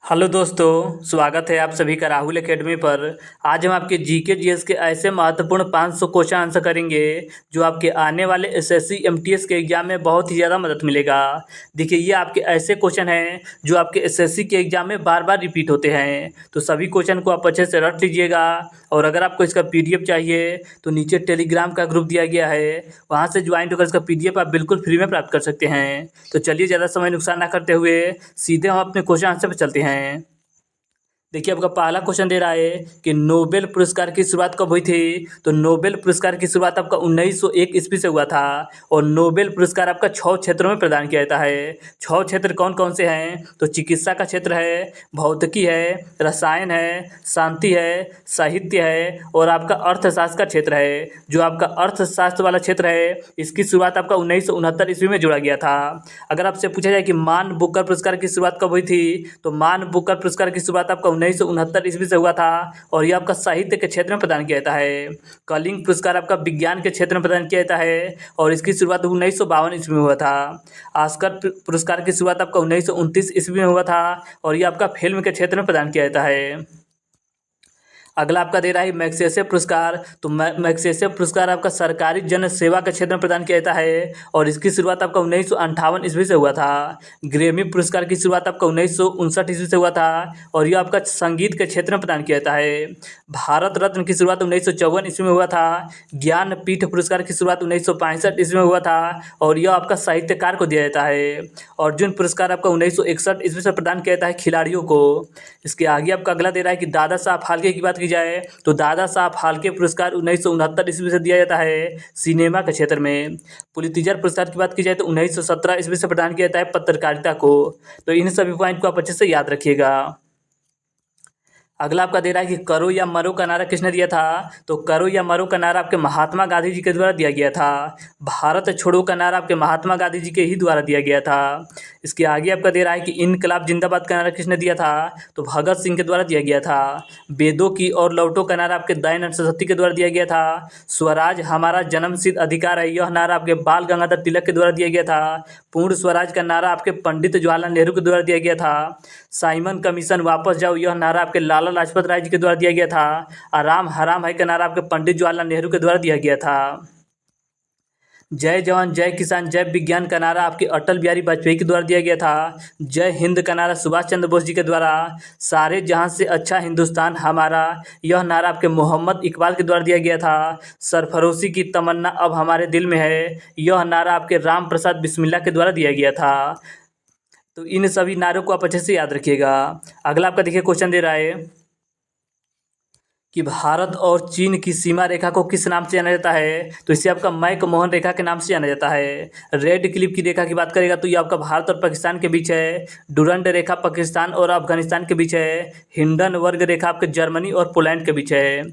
Hello दोस्तों, स्वागत है आप सभी का राहुल एकेडमी पर। आज हम आपके जीके जीएस के ऐसे महत्वपूर्ण 500 क्वेश्चन आंसर करेंगे जो आपके आने वाले एसएससी एमटीएस के एग्जाम में बहुत ही ज़्यादा मदद मिलेगा। देखिए, ये आपके ऐसे क्वेश्चन हैं जो आपके एसएससी के एग्जाम में बार बार रिपीट होते हैं, तो सभी क्वेश्चन को आप अच्छे से रट लीजिएगा। और अगर आपको इसका पीडीएफ चाहिए तो नीचे टेलीग्राम का ग्रुप दिया गया है, वहाँ से ज्वाइन होकर इसका पीडीएफ आप बिल्कुल फ्री में प्राप्त कर सकते हैं। तो चलिए, ज़्यादा समय नुकसान ना करते हुए सीधे हम अपने क्वेश्चन आंसर पर चलते हैं। देखिए, आपका पहला क्वेश्चन दे रहा है कि नोबेल पुरस्कार की शुरुआत कब हुई थी। तो नोबेल पुरस्कार की शुरुआत आपका 1901 ईस्वी से हुआ था। और नोबेल पुरस्कार आपका 6 क्षेत्रों में प्रदान किया जाता है। 6 क्षेत्र कौन कौन से हैं? तो चिकित्सा का क्षेत्र है, भौतिकी है, रसायन है, शांति है, साहित्य है और आपका अर्थशास्त्र का क्षेत्र है। जो आपका अर्थशास्त्र वाला क्षेत्र है, इसकी शुरुआत आपका 1969 ईस्वी में जोड़ा गया था। अगर आपसे पूछा जाए कि मान बुकर पुरस्कार की शुरुआत कब हुई थी, तो मान बुकर पुरस्कार की शुरुआत आपका 1969 ईस्वी से हुआ था और यह आपका साहित्य के क्षेत्र में प्रदान किया जाता है। कलिंग पुरस्कार आपका विज्ञान के क्षेत्र में प्रदान किया जाता है और इसकी शुरुआत 1952 ईस्वी में हुआ था। ऑस्कर पुरस्कार की शुरुआत आपका 1929 ईस्वी में हुआ था और यह आपका फिल्म के क्षेत्र में प्रदान किया जाता है। अगला आपका दे रहा है मैग्सेसे पुरस्कार। तो मैग्सेसे पुरस्कार आपका सरकारी जन सेवा के क्षेत्र में प्रदान किया जाता है और इसकी शुरुआत आपका 1958 ईस्वी से हुआ था। ग्रेमी पुरस्कार की शुरुआत आपका 1959 ईस्वी से हुआ था और यह आपका संगीत के क्षेत्र में प्रदान किया जाता है। भारत रत्न की शुरुआत 1954 ईस्वी में हुआ था। ज्ञानपीठ पुरस्कार की शुरुआत 1965 ईस्वी में हुआ था और यह आपका साहित्यकार को दिया जाता है। अर्जुन पुरस्कार आपका 1961 ईस्वी से प्रदान किया जाता है खिलाड़ियों को। इसके आगे आपका अगला दे रहा है कि दादा साहब फाल्के की बात की जाए तो दादा साहब फाल्के पुरस्कार 1969 ईस्वी से दिया जाता है सिनेमा के क्षेत्र में। पुलित्जर पुरस्कार की बात की जाए तो 1917 ईस्वी से प्रदान किया जाता है पत्रकारिता को। तो इन सभी पॉइंट को आप अच्छे से याद रखिएगा। अगला आपका दे रहा है कि करो या मरो का नारा किसने दिया था। तो करो या मरो का नारा आपके महात्मा गांधी जी के द्वारा दिया गया था। भारत छोड़ो का नारा आपके महात्मा गांधी जी के ही द्वारा दिया गया था। इसके आगे आपका दे रहा है कि इनकलाब जिंदाबाद का नारा किसने दिया था। तो भगत सिंह के द्वारा दिया गया था। वेदों की और लौटो का नारा आपके दयानंद सरस्वती के द्वारा दिया गया था। स्वराज हमारा जन्मसिद्ध अधिकार है, यह नारा आपके बाल गंगाधर तिलक के द्वारा दिया गया था। पूर्ण स्वराज का नारा आपके पंडित जवाहरलाल नेहरू के द्वारा दिया गया था। साइमन कमीशन वापस जाओ, यह नारा आपके लाला लाजपत राय जी के द्वारा दिया गया था। आराम हराम है का नारा आपके पंडित जवाहरलाल नेहरू के द्वारा दिया गया था। जय जवान जय किसान जय विज्ञान का नारा आपके अटल बिहारी वाजपेयी के द्वारा दिया गया था। जय हिंद का नारा सुभाष चंद्र बोस जी के द्वारा। सारे जहां से अच्छा हिंदुस्तान हमारा, यह नारा आपके मोहम्मद इकबाल के द्वारा दिया गया था। सरफरोशी की तमन्ना अब हमारे दिल में है, यह नारा आपके राम प्रसाद बिस्मिल्ला के द्वारा दिया गया था। तो इन सभी नारों को आप अच्छे से याद रखिएगा। अगला आपका देखिए क्वेश्चन दे रहा है कि भारत और चीन की सीमा रेखा को किस नाम से जाना जाता है। तो इसे आपका मैक-मोहन रेखा के नाम से जाना जाता है। रेड क्लिफ की रेखा की बात करेगा तो ये आपका भारत और पाकिस्तान के बीच है। डुरंड रेखा पाकिस्तान और अफगानिस्तान के बीच है। हिंडनबर्ग रेखा आपके जर्मनी और पोलैंड के बीच है।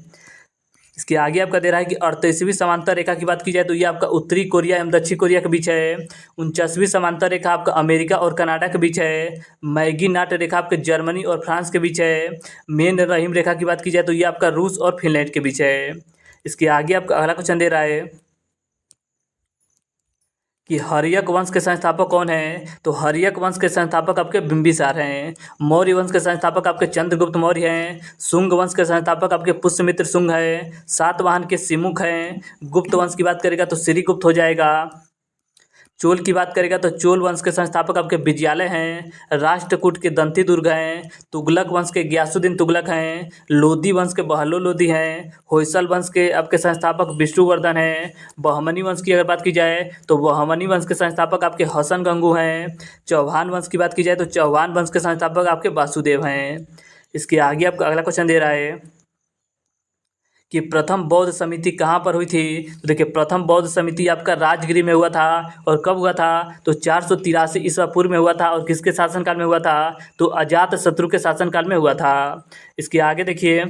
इसके आगे आपका दे रहा है कि 38वीं समांतर रेखा की बात की जाए तो ये आपका उत्तरी कोरिया एवं दक्षिण कोरिया के बीच है। 49वीं समांतर रेखा आपका अमेरिका और कनाडा के बीच है। मैगी नाट रेखा आपके जर्मनी और फ्रांस के बीच है। मेन रहीम रेखा की बात की जाए तो ये आपका रूस और फिनलैंड के बीच है। इसके आगे आपका अगला क्वेश्चन दे रहा है कि हर्यक वंश के संस्थापक कौन हैं। तो हर्यक वंश के संस्थापक आपके बिंबिसार हैं। मौर्य वंश के संस्थापक आपके चंद्रगुप्त मौर्य हैं। शुंग वंश के संस्थापक आपके पुष्यमित्र शुंग हैं। सातवाहन के सिमुख हैं। गुप्त वंश की बात करेगा तो श्रीगुप्त हो जाएगा। चोल की बात करेगा तो चोल वंश के संस्थापक आपके विजयालय हैं। राष्ट्रकूट के दंती दुर्ग हैं। तुगलक वंश के गयासुद्दीन तुगलक हैं। लोधी वंश के बहलो लोधी हैं। होयसल वंश के आपके संस्थापक विष्णुवर्धन हैं। बहमनी वंश की अगर बात की जाए तो बहमनी वंश के संस्थापक आपके हसन गंगू हैं। चौहान वंश की बात की जाए तो चौहान वंश के संस्थापक आपके वासुदेव हैं। इसके आगे आपका अगला क्वेश्चन दे रहा है कि प्रथम बौद्ध समिति कहाँ पर हुई थी। तो देखिए, प्रथम बौद्ध समिति आपका राजगिरी में हुआ था। और कब हुआ था तो 483 ईस्वी पूर्व में हुआ था। और किसके शासनकाल में हुआ था तो अजात शत्रु के शासनकाल में हुआ था। इसके आगे देखिए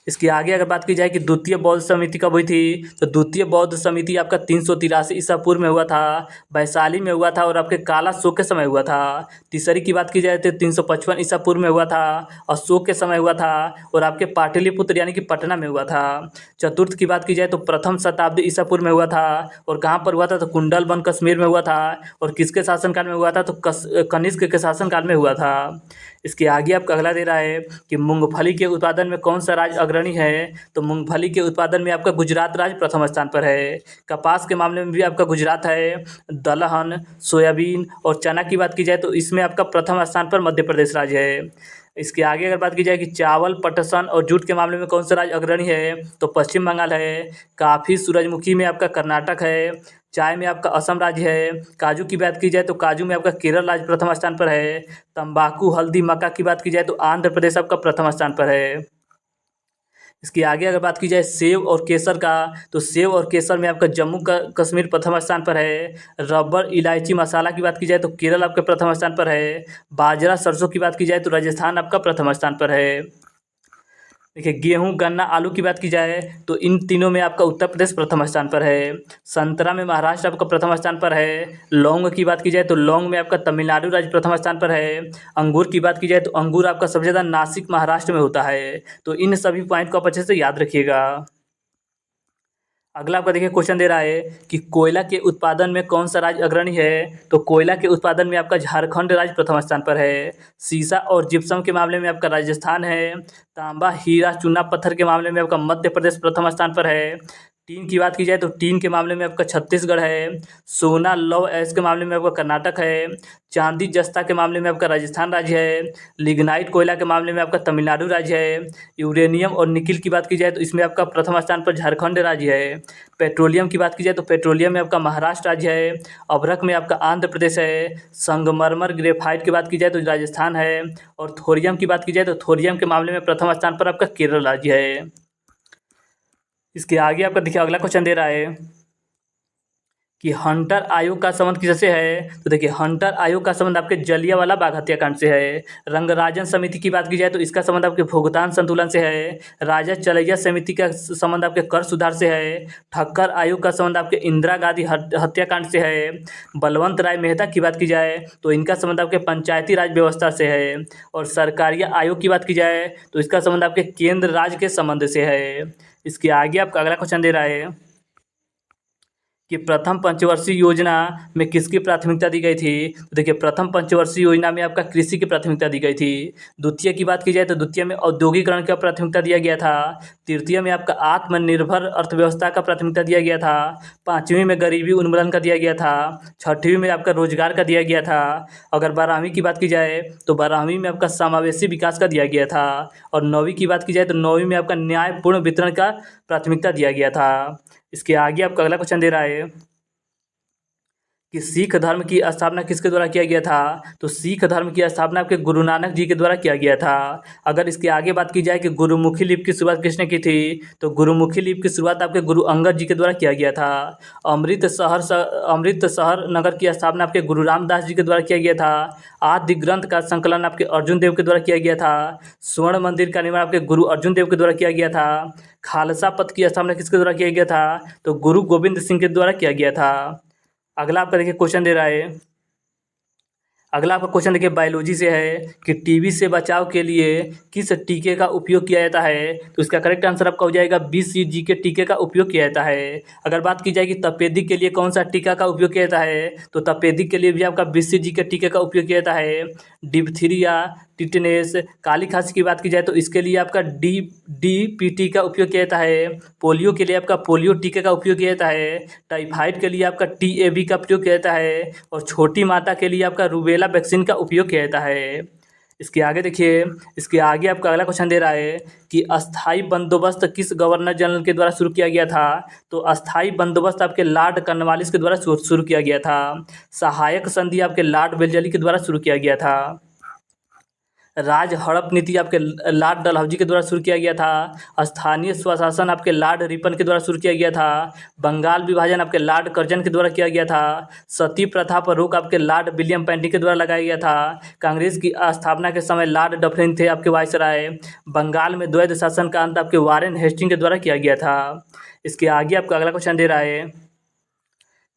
इसके आगे अगर बात की जाए कि द्वितीय बौद्ध समिति कब हुई थी, तो द्वितीय बौद्ध समिति आपका 383 ईसा पूर्व में हुआ था, वैशाली में हुआ था और आपके काला शोक के समय हुआ था। तीसरी की बात की जाए तो 355 ईसा पूर्व में हुआ था, अशोक के समय हुआ था और आपके पाटलिपुत्र यानी कि पटना में हुआ था। चतुर्थ की बात की जाए तो प्रथम शताब्दी ईसा पूर्व में हुआ था और कहाँ पर हुआ था, तो कुंडलवन कश्मीर में हुआ था और किसके शासनकाल में हुआ था, तो कनिष्क के शासनकाल में हुआ था। इसके आगे आपका अगला दे रहा है कि मूंगफली के उत्पादन में कौन सा राज्य अग्रणी है, तो मूंगफली के उत्पादन में आपका गुजरात राज्य प्रथम स्थान पर है। कपास के मामले में भी आपका गुजरात है। दलहन, सोयाबीन और चना की बात की जाए तो इसमें आपका प्रथम स्थान पर मध्य प्रदेश राज्य है। इसके आगे अगर बात की जाए कि चावल, पटसन और जूट के मामले में कौन सा राज्य अग्रणी है, तो पश्चिम बंगाल है। काफ़ी, सूरजमुखी में आपका कर्नाटक है। चाय में आपका असम राज्य है। काजू की बात की जाए तो काजू में आपका केरल राज्य प्रथम स्थान पर है। तंबाकू, हल्दी, मक्का की बात की जाए तो आंध्र प्रदेश आपका प्रथम स्थान पर है। इसके आगे अगर बात की जाए सेब और केसर का, तो सेब और केसर में आपका जम्मू कश्मीर प्रथम स्थान पर है। रबर, इलायची, मसाला की बात की जाए तो केरल आपके प्रथम स्थान पर है। बाजरा, सरसों की बात की जाए तो राजस्थान आपका प्रथम स्थान पर है। देखिए गेहूँ, गन्ना, आलू की बात की जाए तो इन तीनों में आपका उत्तर प्रदेश प्रथम स्थान पर है। संतरा में महाराष्ट्र आपका प्रथम स्थान पर है। लौंग की बात की जाए तो लौंग में आपका तमिलनाडु राज्य प्रथम स्थान पर है। अंगूर की बात की जाए तो अंगूर आपका सबसे ज़्यादा नासिक, महाराष्ट्र में होता है। तो इन सभी पॉइंट को आप अच्छे से याद रखिएगा। अगला आपका देखिए क्वेश्चन दे रहा है कि कोयला के उत्पादन में कौन सा राज्य अग्रणी है, तो कोयला के उत्पादन में आपका झारखंड राज्य प्रथम स्थान पर है। सीसा और जिप्सम के मामले में आपका राजस्थान है। तांबा, हीरा, चूना पत्थर के मामले में आपका मध्य प्रदेश प्रथम स्थान पर है। टीन की बात की जाए तो टीन के मामले में आपका छत्तीसगढ़ है। सोना, लौह अयस्क के मामले में आपका कर्नाटक है। चांदी, जस्ता के मामले में आपका राजस्थान राज्य है। लिग्नाइट कोयला के मामले में आपका तमिलनाडु राज्य है। यूरेनियम और निकिल की बात की जाए तो इसमें आपका प्रथम स्थान पर झारखंड राज्य है। पेट्रोलियम की बात की जाए तो पेट्रोलियम में आपका महाराष्ट्र राज्य है। अभ्रक में आपका आंध्र प्रदेश है। संगमरमर, ग्रेफाइट की बात की जाए तो राजस्थान है और थोरियम की बात की जाए तो थोरियम के मामले में प्रथम स्थान पर आपका केरल राज्य है। इसके आगे आपका देखिए अगला क्वेश्चन दे रहा है कि हंटर आयोग का संबंध किससे है, तो देखिए हंटर आयोग का संबंध आपके जलियांवाला बाग हत्याकांड से है। रंगराजन समिति की बात की जाए तो इसका संबंध आपके भुगतान संतुलन से है। राजा चलैया समिति का संबंध आपके कर सुधार से है। ठक्कर आयोग का संबंध आपके इंदिरा गांधी हत्याकांड से है। बलवंत राय मेहता की बात की जाए तो इनका संबंध आपके पंचायती राज व्यवस्था से है। और सरकारिया आयोग की बात की जाए तो इसका संबंध आपके केंद्र राज्य के संबंध से है। इसके आगे आपका अगला क्वेश्चन दे रहा है कि प्रथम पंचवर्षीय योजना में किसकी प्राथमिकता दी गई थी, तो देखिए प्रथम पंचवर्षीय योजना में आपका कृषि की प्राथमिकता दी गई थी। द्वितीय की बात की जाए तो द्वितीय में औद्योगिकरण का प्राथमिकता दिया गया था। तृतीय में आपका आत्मनिर्भर अर्थव्यवस्था का प्राथमिकता दिया गया था। पाँचवीं में गरीबी उन्मूलन का दिया गया था। छठवीं में आपका रोजगार का दिया गया था। अगर 12वीं की बात की जाए तो 12वीं में आपका समावेशी विकास का दिया गया था। और 9वीं की बात की जाए तो 9वीं में आपका न्यायपूर्ण वितरण का प्राथमिकता दिया गया था। इसके आगे आपका अगला क्वेश्चन दे रहा है कि सिख धर्म की स्थापना किसके द्वारा किया गया था, तो सिख धर्म की स्थापना आपके गुरु नानक जी के द्वारा किया गया था। अगर इसके आगे बात की जाए कि गुरुमुखी लिपि की शुरुआत किसने की थी, तो गुरुमुखी लिपि की शुरुआत आपके गुरु अंगद जी के द्वारा किया गया था। अमृतसर नगर की स्थापना आपके गुरु रामदास जी के द्वारा किया गया था। आदि ग्रंथ का संकलन आपके अर्जुन देव के द्वारा किया गया था। स्वर्ण मंदिर का निर्माण आपके गुरु अर्जुन देव के द्वारा किया गया था। खालसा पंथ की स्थापना किसके द्वारा किया गया था, तो गुरु गोविंद सिंह के द्वारा किया गया था। अगला आपका देखिए क्वेश्चन दे रहा है, अगला आपका क्वेश्चन देखिए बायोलॉजी से है कि टीबी से बचाव के लिए किस टीके का उपयोग किया जाता है, तो इसका करेक्ट आंसर आपका हो जाएगा BCG के टीके का उपयोग किया जाता है। अगर बात की जाए कि तपेदिक के लिए कौन सा टीका का उपयोग किया जाता है, तो तपेदिक के लिए भी आपका BCG के टीके का उपयोग किया जाता है। डिप्थीरिया, टिटनेस, काली खांसी की बात की जाए तो इसके लिए आपका DPT का उपयोग किया जाता है। पोलियो के लिए आपका पोलियो टीके का उपयोग किया जाता है। टाइफाइड के लिए आपका TAB का प्रयोग किया जाता है और छोटी माता के लिए आपका रूबेला वैक्सीन का उपयोग किया जाता है। इसके आगे देखिए, इसके आगे आपका अगला क्वेश्चन दे रहा है कि अस्थाई बंदोबस्त किस गवर्नर जनरल के द्वारा शुरू किया गया था, तो अस्थाई बंदोबस्त आपके लॉर्ड कॉर्नवालिस के द्वारा शुरू किया गया था। सहायक संधि आपके लॉर्ड वेल्लेस्ली के द्वारा शुरू किया गया था। राज हड़प नीति आपके लॉर्ड डलहौजी के द्वारा शुरू किया गया था। स्थानीय स्वशासन आपके लॉर्ड रिपन के द्वारा शुरू किया गया था। बंगाल विभाजन आपके लॉर्ड कर्जन के द्वारा किया गया था। सती प्रथा पर रोक आपके लॉर्ड विलियम पेंटिंग के द्वारा लगाया गया था। कांग्रेस की स्थापना के समय लॉर्ड डफरिन थे आपके वायसराय। बंगाल में द्वैध शासन का अंत आपके वारेन हेस्टिंग के द्वारा किया गया था। इसके आगे आपका अगला क्वेश्चन दे रहा है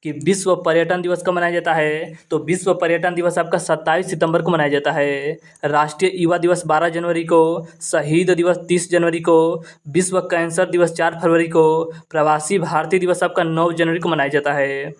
कि विश्व पर्यटन दिवस कब मनाया जाता है। तो विश्व पर्यटन दिवस आपका 27 सितंबर को मनाया जाता है। राष्ट्रीय युवा दिवस 12 जनवरी को, शहीद दिवस 30 जनवरी को, विश्व कैंसर दिवस 4 फरवरी को, प्रवासी भारतीय दिवस आपका 9 जनवरी को मनाया जाता है।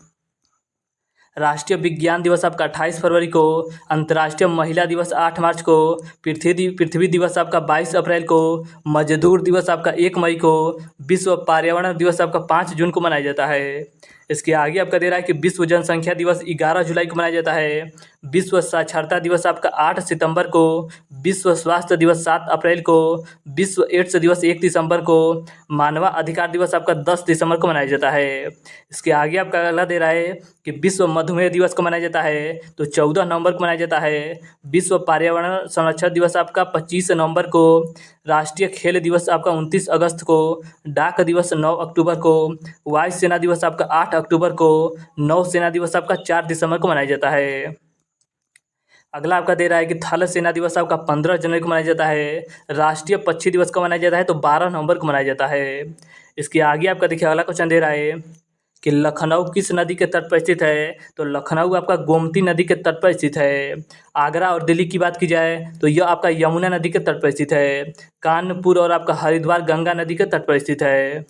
राष्ट्रीय विज्ञान दिवस आपका 28 फरवरी को, अंतर्राष्ट्रीय महिला दिवस 8 मार्च को, पृथ्वी दिवस आपका 22 अप्रैल को, मजदूर दिवस आपका 1 मई को, विश्व पर्यावरण दिवस आपका 5 जून को मनाया जाता है। इसके आगे आपका दे रहा है कि विश्व जनसंख्या दिवस 11 जुलाई को मनाया जाता है। विश्व साक्षरता दिवस आपका 8 सितंबर को, विश्व स्वास्थ्य दिवस 7 अप्रैल को, विश्व एड्स दिवस 1 दिसंबर को, मानव अधिकार दिवस आपका 10 दिसंबर को मनाया जाता है। इसके आगे आपका अगला दे रहा है कि विश्व मधुमेह दिवस को मनाया जाता है। तो 14 नवंबर को मनाया जाता है। विश्व पर्यावरण संरक्षण दिवस आपका 25 नवंबर को, राष्ट्रीय खेल दिवस आपका 29 अगस्त को, डाक दिवस 9 अक्टूबर को, वायु सेना दिवस आपका 8 अक्टूबर को, नौ सेना दिवस आपका 4 दिसंबर को मनाया जाता है। अगला आपका दे रहा है कि थल सेना दिवस आपका 15 जनवरी को मनाया जाता है। राष्ट्रीय पक्षी दिवस को मनाया जाता है तो 12 नवंबर को मनाया जाता है। इसके आगे आपका देखिए अगला क्वेश्चन दे रहा है कि लखनऊ किस नदी के तट पर स्थित है। तो लखनऊ आपका गोमती नदी के तट पर स्थित है। आगरा और दिल्ली की बात की जाए तो यह आपका यमुना नदी के तट पर स्थित है। कानपुर और आपका हरिद्वार गंगा नदी के तट पर स्थित है।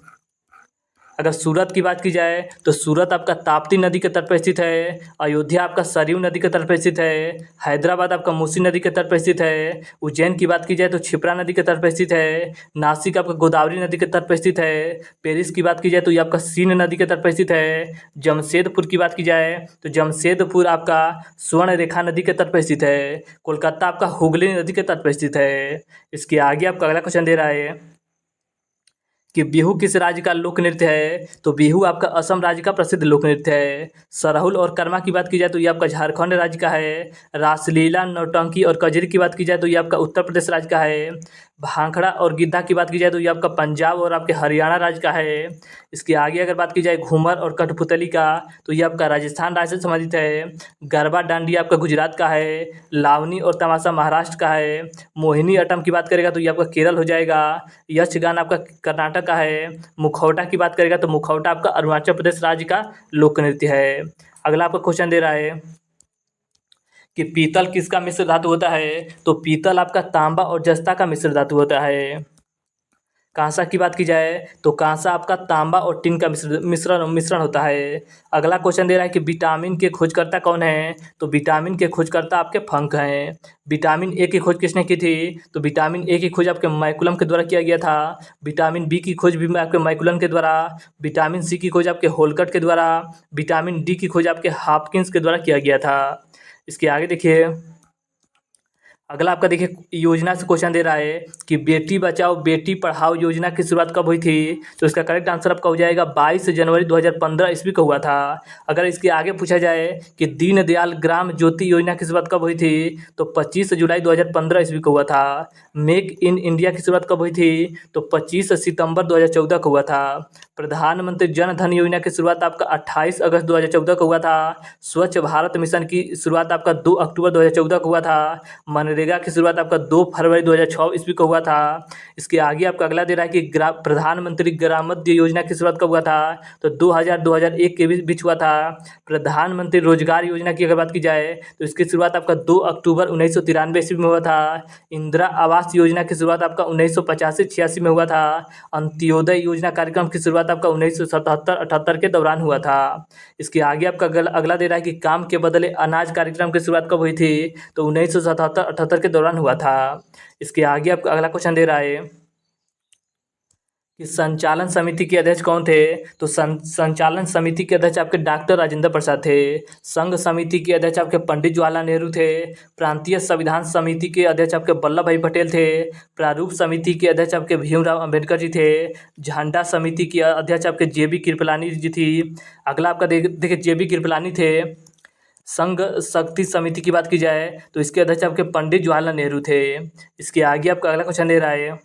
अगर सूरत की बात की जाए तो सूरत आपका ताप्ती नदी के तट पर स्थित है। अयोध्या आपका सरयू नदी के तट पर स्थित है। हैदराबाद आपका मूसी नदी के तट पर स्थित है। उज्जैन की बात की जाए तो क्षिप्रा नदी के तट पर स्थित है। नासिक आपका गोदावरी नदी के तट पर स्थित है। पेरिस की बात की जाए तो ये आपका सीन नदी के तट पर स्थित है। जमशेदपुर की बात की जाए तो जमशेदपुर आपका स्वर्ण रेखा नदी के तट पर स्थित है। कोलकाता आपका हुगली नदी के तट पर स्थित है। इसके आगे आपका अगला क्वेश्चन दे रहा है कि बिहू किस राज्य का लोक नृत्य है। तो बिहू आपका असम राज्य का प्रसिद्ध लोक नृत्य है। सरहुल और कर्मा की बात की जाए तो ये आपका झारखंड राज्य का है। रासलीला, नौटंकी और कजरी की बात की जाए तो ये आपका उत्तर प्रदेश राज्य का है। भांखड़ा और गिद्धा की बात की जाए तो ये आपका पंजाब और आपके हरियाणा राज्य का है। इसके आगे अगर बात की जाए घूमर और कठपुतली का तो ये आपका राजस्थान राज्य से संबंधित है। गरबा डांडिया आपका गुजरात का है। लावनी और तमाशा महाराष्ट्र का है। मोहिनी अट्टम की बात करेगा तो ये आपका केरल हो जाएगा। यक्षगान आपका कर्नाटक का है। मुखौटा की बात करेगा तो मुखौटा आपका अरुणाचल प्रदेश राज्य का लोक नृत्य है। अगला आपका क्वेश्चन दे रहा है कि पीतल किसका मिश्र धातु होता है। तो पीतल आपका तांबा और जस्ता का मिश्र धातु होता है। कांसा की बात की जाए तो कांसा आपका तांबा और टिन का मिश्रण होता है। अगला क्वेश्चन दे रहा है कि विटामिन के खोजकर्ता कौन है। तो विटामिन के खोजकर्ता आपके फंक हैं। विटामिन ए की खोज किसने की थी। तो विटामिन ए की खोज आपके मैकुलम के द्वारा किया गया था। विटामिन बी की खोज भी आपके मैकुलम के द्वारा। विटामिन सी की खोज आपके होलकट के द्वारा। विटामिन डी की खोज आपके हॉपकिंस के द्वारा किया गया था। इसके आगे देखिए अगला आपका देखिए योजना से क्वेश्चन दे रहा है कि बेटी बचाओ बेटी पढ़ाओ योजना की शुरुआत कब हुई थी। तो इसका करेक्ट आंसर आपका हो जाएगा 22 जनवरी 2015 ईस्वी को हुआ था। अगर इसके आगे पूछा जाए कि दीनदयाल ग्राम ज्योति योजना की शुरुआत कब हुई थी तो 25 जुलाई 2015 ईस्वी को हुआ था। मेक इन इंडिया की शुरुआत कब हुई थी तो 25 सितंबर 2014 को हुआ था। प्रधानमंत्री जन धन योजना की शुरुआत आपका 28 अगस्त 2014 को हुआ था। स्वच्छ भारत मिशन की शुरुआत आपका 2 अक्टूबर 2014 को हुआ था। मनरेगा की शुरुआत आपका 2 फरवरी 2006 ईस्वी को हुआ था। इसके आगे आपका अगला दे रहा है कि प्रधानमंत्री ग्रामोद्य योजना की शुरुआत कब हुआ था तो 2000-2001 के बीच हुआ था। प्रधानमंत्री रोजगार योजना की अगर बात की जाए तो इसकी शुरुआत आपका 2 अक्टूबर 1993 ईस्वी में हुआ था। इंदिरा आवास योजना की शुरुआत आपका 1985-86 में हुआ था। अंत्योदय योजना कार्यक्रम की शुरुआत आपका 1977-78 के दौरान हुआ था। इसके आगे आपका अगला दे रहा है कि काम के बदले अनाज कार्यक्रम की शुरुआत कब हुई थी तो 1977-78 के दौरान हुआ था। इसके आगे आपका अगला क्वेश्चन दे रहा है कि संचालन समिति के अध्यक्ष कौन थे। तो संचालन समिति के अध्यक्ष आपके डॉक्टर राजेंद्र प्रसाद थे। संघ समिति के अध्यक्ष आपके पंडित जवाहरलाल नेहरू थे। प्रांतीय संविधान समिति के अध्यक्ष आपके वल्लभ भाई पटेल थे। प्रारूप समिति के अध्यक्ष आपके भीमराव अंबेडकर जी थे। झंडा समिति के अध्यक्ष आपके JB कृपलानी जी थी। अगला आपका देखिए JB कृपलानी थे। संघ शक्ति समिति की बात की जाए तो इसके अध्यक्ष आपके पंडित जवाहरलाल नेहरू थे। इसके आगे आपका अगला क्वेश्चन दे रहा है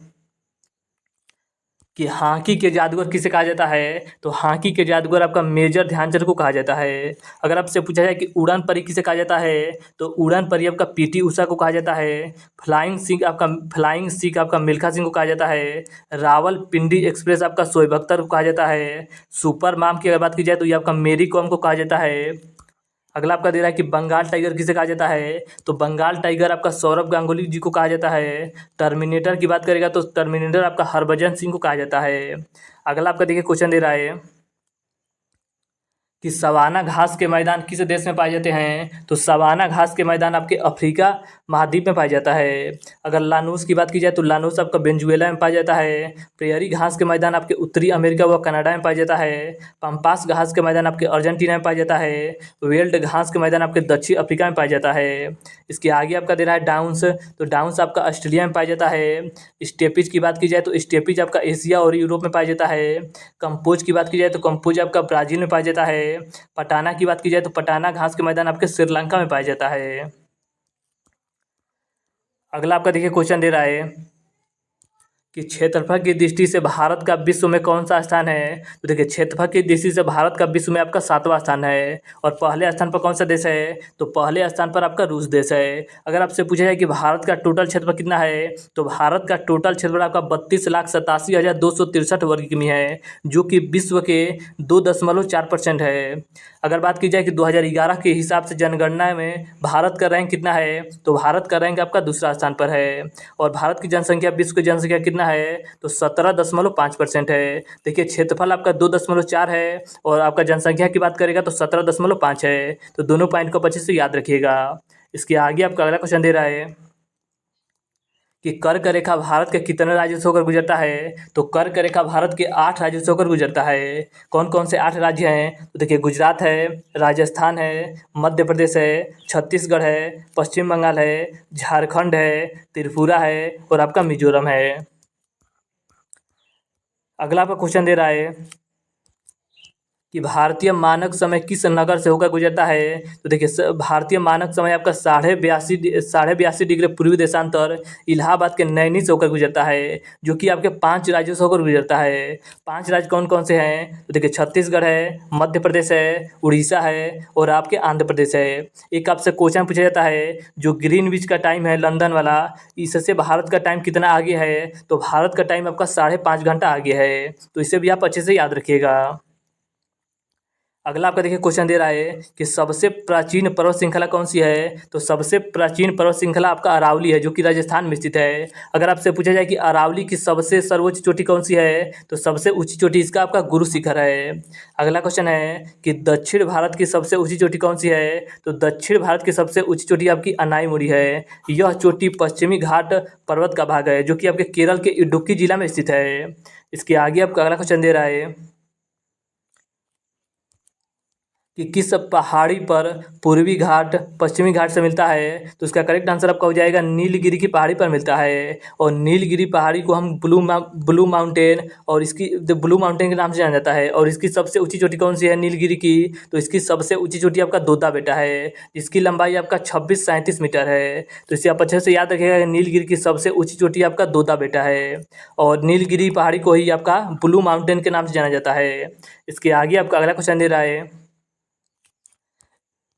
कि हॉकी के जादूगर किसे कहा जाता है। तो हॉकी के जादूगर आपका मेजर ध्यानचंद को कहा जाता है। अगर आपसे पूछा जाए कि उड़ान परी किसे कहा जाता है तो उड़ान परी आपका पीटी उषा को कहा जाता है। फ्लाइंग सिख आपका मिल्खा सिंह को कहा जाता है। रावलपिंडी एक्सप्रेस आपका शोएब अख्तर को कहा जाता है। सुपर माम की अगर बात की जाए तो ये आपका मेरी कॉम को कहा जाता है। अगला आपका दे रहा है कि बंगाल टाइगर किसे कहा जाता है। तो बंगाल टाइगर आपका सौरभ गांगुली जी को कहा जाता है। टर्मिनेटर की बात करेगा तो टर्मिनेटर आपका हरभजन सिंह को कहा जाता है। अगला आपका देखिए क्वेश्चन दे रहा है कि सवाना घास के मैदान किस देश में पाए जाते हैं। तो सवाना घास के मैदान आपके अफ्रीका महाद्वीप में पाया जाता है। अगर लानूस की बात की जाए तो लानूस आपका वेनेजुएला में पाया जाता है। प्रेयरी घास के मैदान आपके उत्तरी अमेरिका व कनाडा में पाया जाता है। पम्पास घास के मैदान आपके अर्जेंटीना में पाया जाता है। वेल्ड घास के मैदान आपके दक्षिण अफ्रीका में पाया जाता है। इसके आगे आपका दे रहा है डाउन्स। तो डाउन्स आपका ऑस्ट्रेलिया में पाया जाता है। स्टेपिज की बात की जाए तो स्टेपिज आपका एशिया और यूरोप में पाया जाता है। कंपोज की बात की जाए तो कंपोज आपका ब्राज़ील में पाया जाता है। पटाना की बात की जाए तो पटाना घास के मैदान आपके श्रीलंका में पाया जाता है। अगला आपका देखिए क्वेश्चन दे रहा है कि क्षेत्रफल की दृष्टि से भारत का विश्व में कौन सा स्थान है। तो देखिए क्षेत्रफल की दृष्टि से भारत का विश्व में आपका 7वां स्थान है। और पहले स्थान पर कौन सा देश है। तो पहले स्थान पर आपका रूस देश है। अगर आपसे पूछा जाए कि भारत का टोटल क्षेत्रफल कितना है तो भारत का टोटल क्षेत्रफल आपका 32,87,263 वर्ग किमी है, जो कि विश्व के 2.4% है। अगर बात की जाए कि 2011 के हिसाब से जनगणना में भारत का रैंक कितना है तो भारत का रैंक आपका दूसरा स्थान पर है। और भारत की जनसंख्या विश्व की जनसंख्या कितना है तो 17.5% है। देखिए क्षेत्रफल आपका 2.4 है और आपका जनसंख्या की बात करेगा तो 17.5 है। तो दोनों पॉइंट को अच्छे से याद रखिएगा। इसके आगे आपका अगला क्वेश्चन दे रहा है कि कर्क रेखा भारत के कितने राज्यों से होकर गुजरता है। तो कर्क रेखा भारत के 8 राज्यों से होकर गुजरता है। कौन कौन से 8 राज्य हैं तो देखिए गुजरात है, राजस्थान है, मध्य प्रदेश है, छत्तीसगढ़ है, पश्चिम बंगाल है, झारखंड है, त्रिपुरा है और आपका मिजोरम है। अगला आपका क्वेश्चन दे रहा है कि भारतीय मानक समय किस नगर से होकर गुजरता है। तो देखिए भारतीय मानक समय आपका 82.5 डिग्री पूर्वी देशांतर इलाहाबाद के नैनी से होकर गुजरता है, जो कि आपके 5 राज्यों से होकर गुजरता है। 5 राज्य कौन कौन से हैं तो देखिए छत्तीसगढ़ है, मध्य प्रदेश है, उड़ीसा है और आपके आंध्र प्रदेश है। एक आपसे क्वेश्चन पूछा जाता है जो ग्रीनविच का टाइम है लंदन वाला, इससे भारत का टाइम कितना आगे है। तो भारत का टाइम आपका 5.5 घंटा आगे है। तो इसे भी आप अच्छे से याद रखिएगा। अगला आपका देखिए क्वेश्चन दे रहा है कि सबसे प्राचीन पर्वत श्रृंखला कौन सी है। तो सबसे प्राचीन पर्वत श्रृंखला आपका अरावली है, जो कि राजस्थान में स्थित है। अगर आपसे पूछा जाए कि अरावली की सबसे सर्वोच्च चोटी कौन सी है तो सबसे ऊंची चोटी इसका आपका गुरु शिखर है। अगला क्वेश्चन है कि दक्षिण भारत की सबसे ऊंची चोटी कौन सी है। तो दक्षिण भारत की सबसे ऊंची चोटी आपकी अनाईमुड़ी है। यह चोटी पश्चिमी घाट पर्वत का भाग है, जो कि आपके केरल के इडुक्की जिला में स्थित है। इसके आगे आपका अगला क्वेश्चन दे रहा है कि किस पहाड़ी पर पूर्वी घाट पश्चिमी घाट से मिलता है। तो इसका करेक्ट आंसर आपका हो जाएगा नीलगिरी की पहाड़ी पर मिलता है। और नीलगिरी पहाड़ी को हम ब्लू माउंटेन और इसकी ब्लू माउंटेन के नाम से जाना जाता है। और इसकी सबसे ऊंची चोटी कौन सी है नीलगिरी की। तो इसकी सबसे ऊंची चोटी आपका दोदा बेटा है, जिसकी लंबाई आपका 2637 मीटर है। तो इसे आप अच्छे से याद रखिएगा, नीलगिरी की सबसे ऊंची चोटी आपका दोदा बेटा है। और नीलगिरी पहाड़ी को ही आपका ब्लू माउंटेन के नाम से जाना जाता है। इसके आगे आपका अगला क्वेश्चन दे रहा है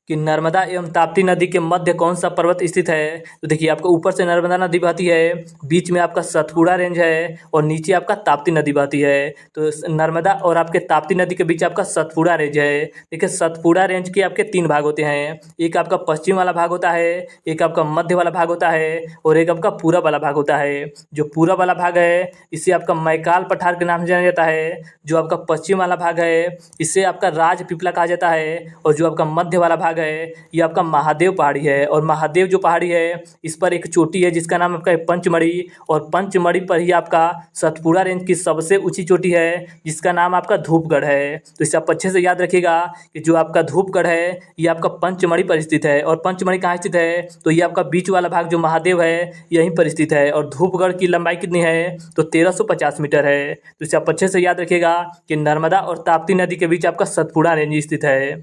कि नर्मदा एवं ताप्ती नदी के मध्य कौन सा पर्वत स्थित है। तो देखिए आपको ऊपर से नर्मदा नदी बहती है, बीच में आपका सतपुड़ा रेंज है और नीचे आपका ताप्ती नदी बहती है। तो नर्मदा और आपके ताप्ती नदी के बीच आपका सतपुड़ा रेंज है। देखिए सतपुड़ा रेंज के आपके 3 भाग होते हैं, एक आपका पश्चिम वाला भाग होता है, एक आपका मध्य वाला भाग होता है और एक आपका पूरब वाला भाग होता है। जो पूरब वाला भाग है इसे आपका मैकाल पठार के नाम से जाना जाता है। जो आपका पश्चिम वाला भाग है इसे आपका राज पिपला कहा जाता है। और जो आपका मध्य वाला भाग है ये आपका महादेव पहाड़ी है। और महादेव जो पहाड़ी है इस पर एक चोटी है जिसका नाम आपका है पंचमढ़ी। और पंचमढ़ी पर ही आपका सतपुड़ा रेंज की सबसे ऊंची चोटी है जिसका नाम आपका धूपगढ़ है। तो इसे आप अच्छे से याद रखिएगा कि जो आपका धूपगढ़ है ये आपका पंचमढ़ी पर स्थित है। और पंचमढ़ी कहाँ स्थित है तो ये आपका बीच वाला भाग जो महादेव है यहीं पर स्थित है। और धूपगढ़ की लंबाई कितनी है तो 1350 मीटर है। तो इसे आप अच्छे से याद रखिएगा कि नर्मदा और ताप्ती नदी के बीच आपका सतपुड़ा रेंज स्थित है।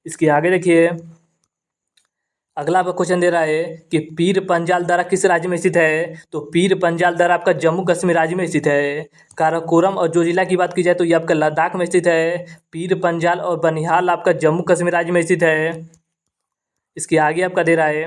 इसके आगे देखिए अगला आपका क्वेश्चन दे रहा है कि पीर पंजाल दर्रा किस राज्य में स्थित है। तो पीर पंजाल दर्रा आपका जम्मू कश्मीर राज्य में स्थित है। काराकोरम और जोजिला की बात की जाए तो ये आपका लद्दाख में स्थित है। पीर पंजाल और बनिहाल आपका जम्मू कश्मीर राज्य में स्थित है। इसके आगे आपका दे रहा है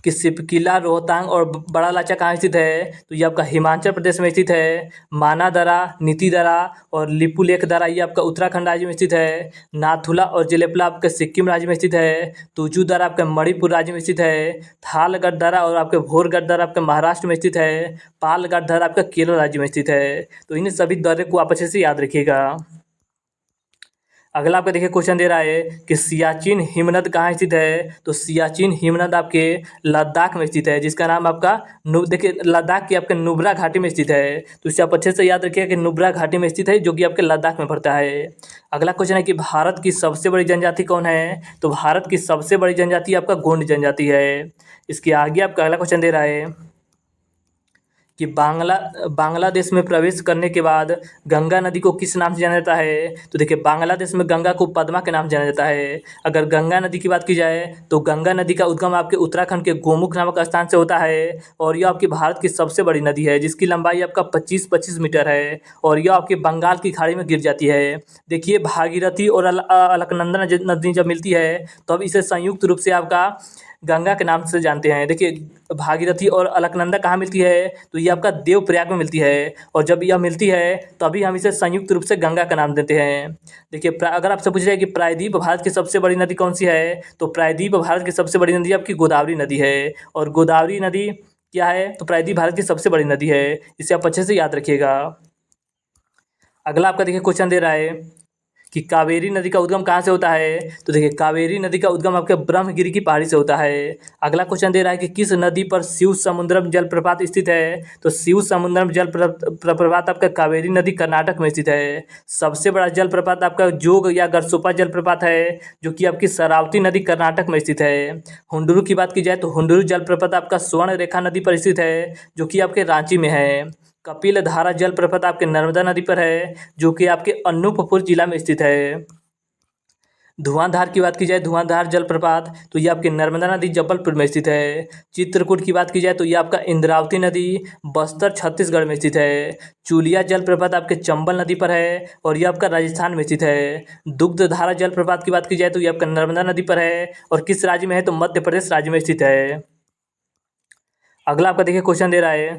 कि सिपकिला, रोहतांग और बड़ा लाचा कहाँ स्थित है। तो ये आपका हिमाचल प्रदेश में स्थित है। माना दर्रा, नीति दर्रा और लिपुलेख दर्रा ये आपका उत्तराखंड राज्य में स्थित है। नाथुला और जेलेपला आपके सिक्किम राज्य में स्थित है। तुजू दर्रा आपके मणिपुर राज्य में स्थित है। थालगढ़ दर्रा और आपके भोरगढ़ दर्रा आपके महाराष्ट्र में स्थित है। पालगढ़ दर्रा आपका केरल राज्य में स्थित है। तो इन सभी दर्रे को आप अच्छे से याद रखिएगा। अगला आपका देखिए क्वेश्चन दे रहा है कि सियाचिन हिमनद कहाँ स्थित है। तो सियाचिन हिमनद आपके लद्दाख में स्थित है, जिसका नाम आपका देखिए लद्दाख की आपके नुब्रा घाटी में स्थित है। तो इसे आप अच्छे से याद रखिएगा कि नुब्रा घाटी में स्थित है, जो कि आपके लद्दाख में पड़ता है। अगला क्वेश्चन है कि भारत की सबसे बड़ी जनजाति कौन है। तो भारत की सबसे बड़ी जनजाति आपका गोंड जनजाति है। इसके आगे आपका अगला क्वेश्चन दे रहा है कि बांग्लादेश में प्रवेश करने के बाद गंगा नदी को किस नाम से जाना जाता है। तो देखिए बांग्लादेश में गंगा को पद्मा के नाम से जाना जाता है। अगर गंगा नदी की बात की जाए तो गंगा नदी का उद्गम आपके उत्तराखंड के गोमुख नामक स्थान से होता है, और यह आपकी भारत की सबसे बड़ी नदी है, जिसकी लंबाई आपका 25 मीटर है, और यह आपके बंगाल की खाड़ी में गिर जाती है। देखिए भागीरथी और अलकनंदा नदी जब मिलती है तो अब इसे संयुक्त रूप से आपका गंगा के नाम से जानते हैं। देखिए भागीरथी और अलकनंदा कहाँ मिलती है। तो ये आपका देवप्रयाग में मिलती है, और जब यह मिलती है तभी हम इसे संयुक्त रूप से गंगा का नाम देते हैं। देखिए अगर आपसे पूछा जाए कि प्रायद्वीप भारत की सबसे बड़ी नदी कौन सी है, तो प्रायद्वीप भारत की सबसे बड़ी नदी आपकी गोदावरी नदी है। और गोदावरी नदी क्या है, तो प्रायद्वीप भारत की सबसे बड़ी नदी है। इसे आप अच्छे से याद रखिएगा। अगला आपका देखिए क्वेश्चन दे रहा है कि कावेरी नदी का उद्गम कहाँ से होता है। तो देखिए कावेरी नदी का उद्गम आपके ब्रह्मगिरी की पहाड़ी से होता है। अगला क्वेश्चन दे रहा है कि किस नदी पर शिव समुद्रम जलप्रपात स्थित है। तो शिव समुद्रम जलप्रपात आपका कावेरी नदी कर्नाटक में स्थित है। सबसे बड़ा जलप्रपात आपका जोग या गरसोपा जलप्रपात है, जो कि आपकी शरावती नदी कर्नाटक में स्थित है। हुंडुरु की बात की जाए तो हुंडुरु जलप्रपात आपका स्वर्ण रेखा नदी पर स्थित है, जो कि आपके रांची में है। कपिल धारा जलप्रपात आपके नर्मदा नदी पर है, जो कि आपके अनूपपुर जिला में स्थित है। धुआंधार की बात की जाए, धुआंधार जलप्रपात तो ये आपके नर्मदा नदी जबलपुर में स्थित है। चित्रकूट की बात की जाए तो ये आपका इंद्रावती नदी बस्तर छत्तीसगढ़ में स्थित है। चूलिया जलप्रपात आपके चंबल नदी पर है, और ये आपका राजस्थान में स्थित है। दुग्धधारा जलप्रपात की बात की जाए तो ये आपका नर्मदा नदी पर है, और किस राज्य में है, तो मध्य प्रदेश राज्य में स्थित है। अगला आपका देखिए क्वेश्चन दे रहा है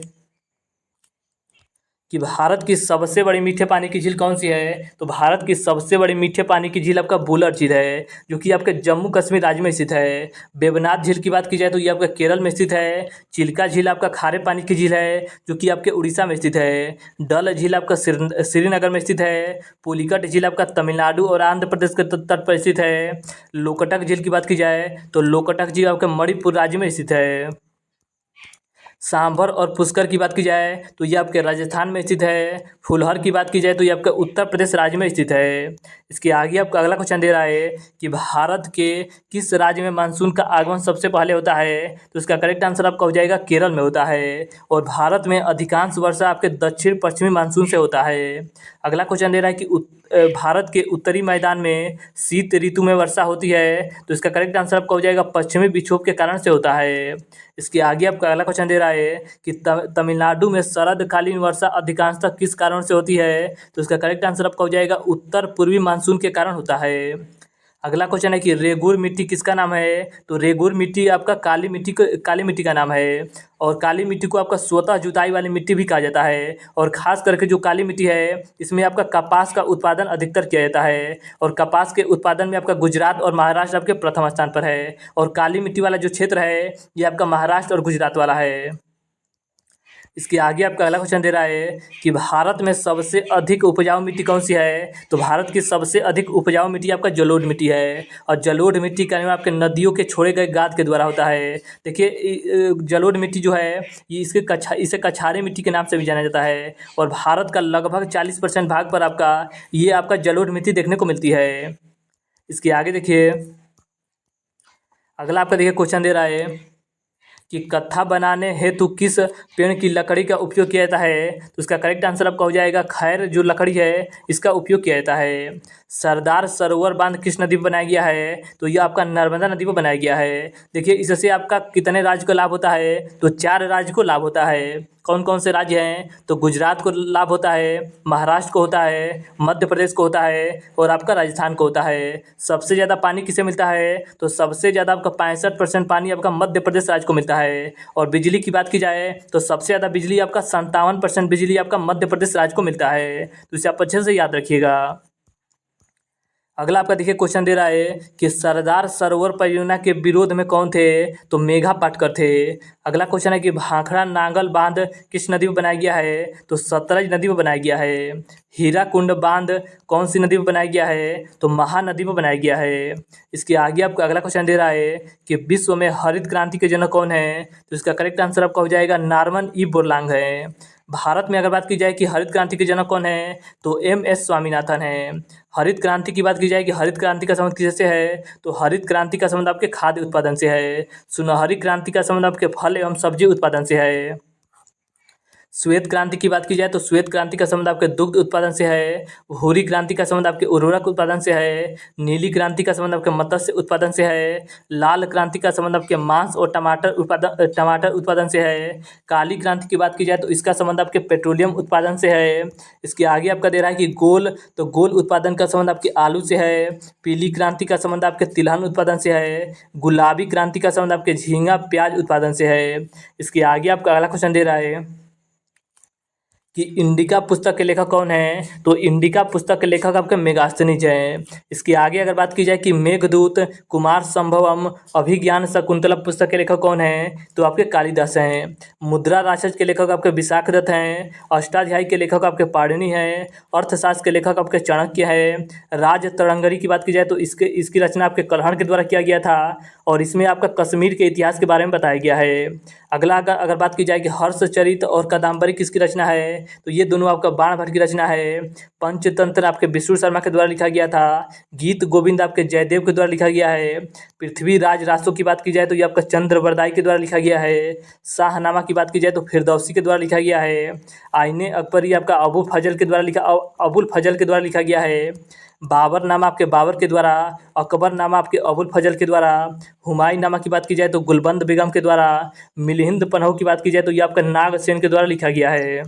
कि भारत की सबसे बड़ी मीठे पानी की झील कौन सी है। तो भारत की सबसे बड़ी मीठे पानी की झील आपका बुलर झील है, जो कि आपके जम्मू कश्मीर राज्य में स्थित है। वेवनाथ झील की बात की जाए तो ये आपका केरल में स्थित है। चिल्का झील आपका खारे पानी की झील है, जो कि आपके उड़ीसा में स्थित है। डल झील आपका श्रीनगर में स्थित है। पुलिकट झील आपका तमिलनाडु और आंध्र प्रदेश के तट पर स्थित है। लोकटक झील की बात की जाए तो लोकटक झील आपके मणिपुर राज्य में स्थित है। सांभर और पुष्कर की बात की जाए तो ये आपके राजस्थान में स्थित है। फुलहर की बात की जाए तो ये आपका उत्तर प्रदेश राज्य में स्थित है। इसके आगे आपका अगला क्वेश्चन दे रहा है कि भारत के किस राज्य में मानसून का आगमन सबसे पहले होता है। तो इसका करेक्ट आंसर आपका हो जाएगा केरल में होता है, और भारत में अधिकांश वर्षा आपके दक्षिण पश्चिमी मानसून से होता है। अगला क्वेश्चन दे रहा है कि भारत के उत्तरी मैदान में शीत ऋतु में वर्षा होती है। तो इसका करेक्ट आंसर आपका हो जाएगा पश्चिमी विक्षोभ के कारण से होता है। इसके आगे आपका अगला क्वेश्चन दे रहा है कि तमिलनाडु में शरदकालीन वर्षा अधिकांशतः किस कारण से होती है। तो इसका करेक्ट आंसर आपका हो जाएगा उत्तर पूर्वी मानसून के कारण होता है। अगला क्वेश्चन है कि रेगुर मिट्टी किसका नाम है। तो रेगुर मिट्टी आपका काली मिट्टी का नाम है, और काली मिट्टी को आपका स्वतः जुताई वाली मिट्टी भी कहा जाता है। और खास करके जो काली मिट्टी है इसमें आपका कपास का उत्पादन अधिकतर किया जाता है, और कपास के उत्पादन में आपका गुजरात और महाराष्ट्र आपके प्रथम स्थान पर है। और काली मिट्टी वाला जो क्षेत्र है ये आपका महाराष्ट्र और गुजरात वाला है। इसके आगे आपका अगला क्वेश्चन दे रहा है कि भारत में सबसे अधिक उपजाऊ मिट्टी कौन सी है। तो भारत की सबसे अधिक उपजाऊ मिट्टी आपका जलोढ़ मिट्टी है, और जलोढ़ मिट्टी का निर्माण आपके नदियों के छोड़े गए गाद के द्वारा होता है। देखिए जलोढ़ मिट्टी जो है ये इसे कछारी मिट्टी के नाम से भी जाना जाता है, और भारत का लगभग 40% भाग पर आपका जलोढ़ मिट्टी देखने को मिलती है। इसके आगे देखिए अगला आपका देखिए क्वेश्चन दे रहा है कि कत्था बनाने हेतु किस पेड़ की लकड़ी का उपयोग किया जाता है। तो इसका करेक्ट आंसर आपका हो जाएगा खैर जो लकड़ी है इसका उपयोग किया जाता है। सरदार सरोवर बांध किस नदी पर बनाया गया है? तो ये आपका नर्मदा नदी पर बनाया गया है। देखिए इससे आपका कितने राज्य को लाभ होता है? तो 4 राज्य को लाभ होता है। कौन कौन से राज्य हैं? तो गुजरात को लाभ होता है, महाराष्ट्र को होता है, मध्य प्रदेश को होता है और आपका राजस्थान को होता है। सबसे ज़्यादा पानी किसे मिलता है? तो सबसे ज़्यादा आपका 65% पानी आपका मध्य प्रदेश राज्य को मिलता है। और बिजली की बात की जाए तो सबसे ज़्यादा बिजली आपका 57% बिजली आपका मध्य प्रदेश राज्य को मिलता है। तो इसे आप अच्छे से याद रखिएगा। अगला आपका देखिए क्वेश्चन दे रहा है कि सरदार सरोवर परियोजना के विरोध में कौन थे? तो मेघा पाटकर थे। अगला क्वेश्चन है कि भाखड़ा नांगल बांध किस नदी पर बनाया गया है? तो सतलज नदी पर बनाया गया है। हीराकुंड बांध कौन सी नदी पर बनाया गया है? तो महानदी पर बनाया गया है। इसके आगे आपका अगला क्वेश्चन दे रहा है कि विश्व में हरित क्रांति के जनक कौन है? तो इसका करेक्ट आंसर आपका हो जाएगा नॉर्मन ई बोरलॉन्ग है। भारत में अगर बात की जाए कि हरित क्रांति के जनक कौन है? तो MS स्वामीनाथन है। हरित क्रांति की बात की जाए कि हरित क्रांति का संबंध किससे है? तो हरित क्रांति का संबंध आपके खाद्य उत्पादन से है। सुनहरी क्रांति का संबंध आपके फल एवं सब्जी उत्पादन से है। श्वेत क्रांति की बात की जाए तो श्वेत क्रांति का संबंध आपके दुग्ध उत्पादन से है। भूरी क्रांति का संबंध आपके उर्वरक उत्पादन से है। नीली क्रांति का संबंध आपके मत्स्य उत्पादन से है। लाल क्रांति का संबंध आपके मांस और टमाटर उत्पादन से है। काली क्रांति की बात की जाए तो इसका संबंध आपके पेट्रोलियम उत्पादन से है। इसके आगे आपका दे रहा है कि गोल उत्पादन का संबंध आपके आलू से है। पीली क्रांति का संबंध आपके तिलहन उत्पादन से है। गुलाबी क्रांति का संबंध आपके झींगा प्याज उत्पादन से है। इसके आगे आपका अगला क्वेश्चन दे रहा है कि इंडिका पुस्तक के लेखक कौन है? तो इंडिका पुस्तक के लेखक आपके मेगास्थनीज हैं। इसके आगे अगर बात की जाए कि मेघदूत, कुमार संभवम, अभिज्ञान शकुंतला पुस्तक के लेखक कौन है? तो आपके कालिदास हैं। मुद्रा राक्षस के लेखक आपके विशाखदत्त हैं। अष्टाध्यायी के लेखक आपके पाणिनि हैं। अर्थशास्त्र के लेखक आपके चाणक्य हैं। राज तरंगरी की बात की जाए तो इसकी रचना आपके कल्हड़ के द्वारा किया गया था और इसमें आपका कश्मीर के इतिहास के बारे में बताया गया है। अगला अगर बात की जाए कि हर्षचरित और कादम्बरी किसकी रचना है? तो ये दोनों आपका बाणभट्ट की रचना है। पंचतंत्र आपके विष्णु शर्मा के द्वारा लिखा गया था। गीत गोविंद आपके जयदेव के द्वारा लिखा गया है। पृथ्वीराज रासो की बात की जाए तो ये आपका चंद्रवरदाई के द्वारा लिखा गया है। शाहनामा की बात की जाए तो फिरदौसी के द्वारा लिखा गया है। आईने अकबरी आपका अबुल फजल के द्वारा लिखा गया है। बाबर नामा आपके बाबर के द्वारा, अकबर नामा आपके अबुल फजल के द्वारा, हुमायूं नामा की बात की जाए तो गुलबंद बेगम के द्वारा, मिलिंद पन्हौ की बात की जाए तो ये आपका नागसेन के द्वारा लिखा गया है।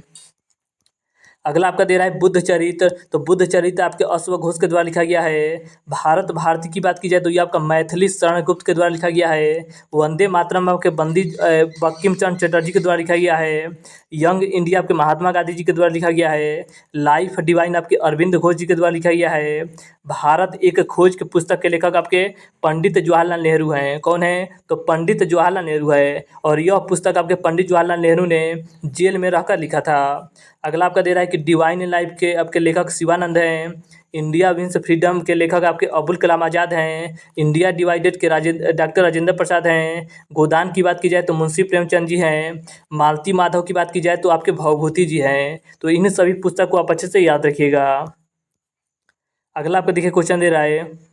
अगला आपका दे रहा है बुद्ध चरित्र, तो बुद्ध चरित्र आपके अश्वघोष के द्वारा लिखा गया है। भारत भारती की बात की जाए तो ये आपका मैथिली शरण गुप्त के द्वारा लिखा गया है। वंदे मातरम आपके बंकिम चंद्र चटर्जी के द्वारा लिखा गया है। यंग इंडिया आपके महात्मा गांधी जी के द्वारा लिखा गया है। लाइफ डिवाइन आपके अरविंद घोष जी के द्वारा लिखा गया है। भारत एक खोज के पुस्तक के लेखक आपके पंडित जवाहरलाल नेहरू हैं। कौन है? तो पंडित जवाहरलाल नेहरू है और यह पुस्तक आपके पंडित जवाहरलाल नेहरू ने जेल में रहकर लिखा था। अगला आपका दे रहा है कि डिवाइन लाइफ के आपके लेखक शिवानंद हैं। इंडिया विंस फ्रीडम के लेखक आपके अबुल कलाम आज़ाद हैं। इंडिया डिवाइडेड के डॉक्टर राजेंद्र प्रसाद हैं। गोदान की बात की जाए तो मुंशी प्रेमचंद जी हैं। मालती माधव की बात की जाए तो आपके भवभूति जी हैं। तो इन सभी पुस्तक को आप अच्छे से याद रखिएगा। अगला आपको देखिए क्वेश्चन दे रहा है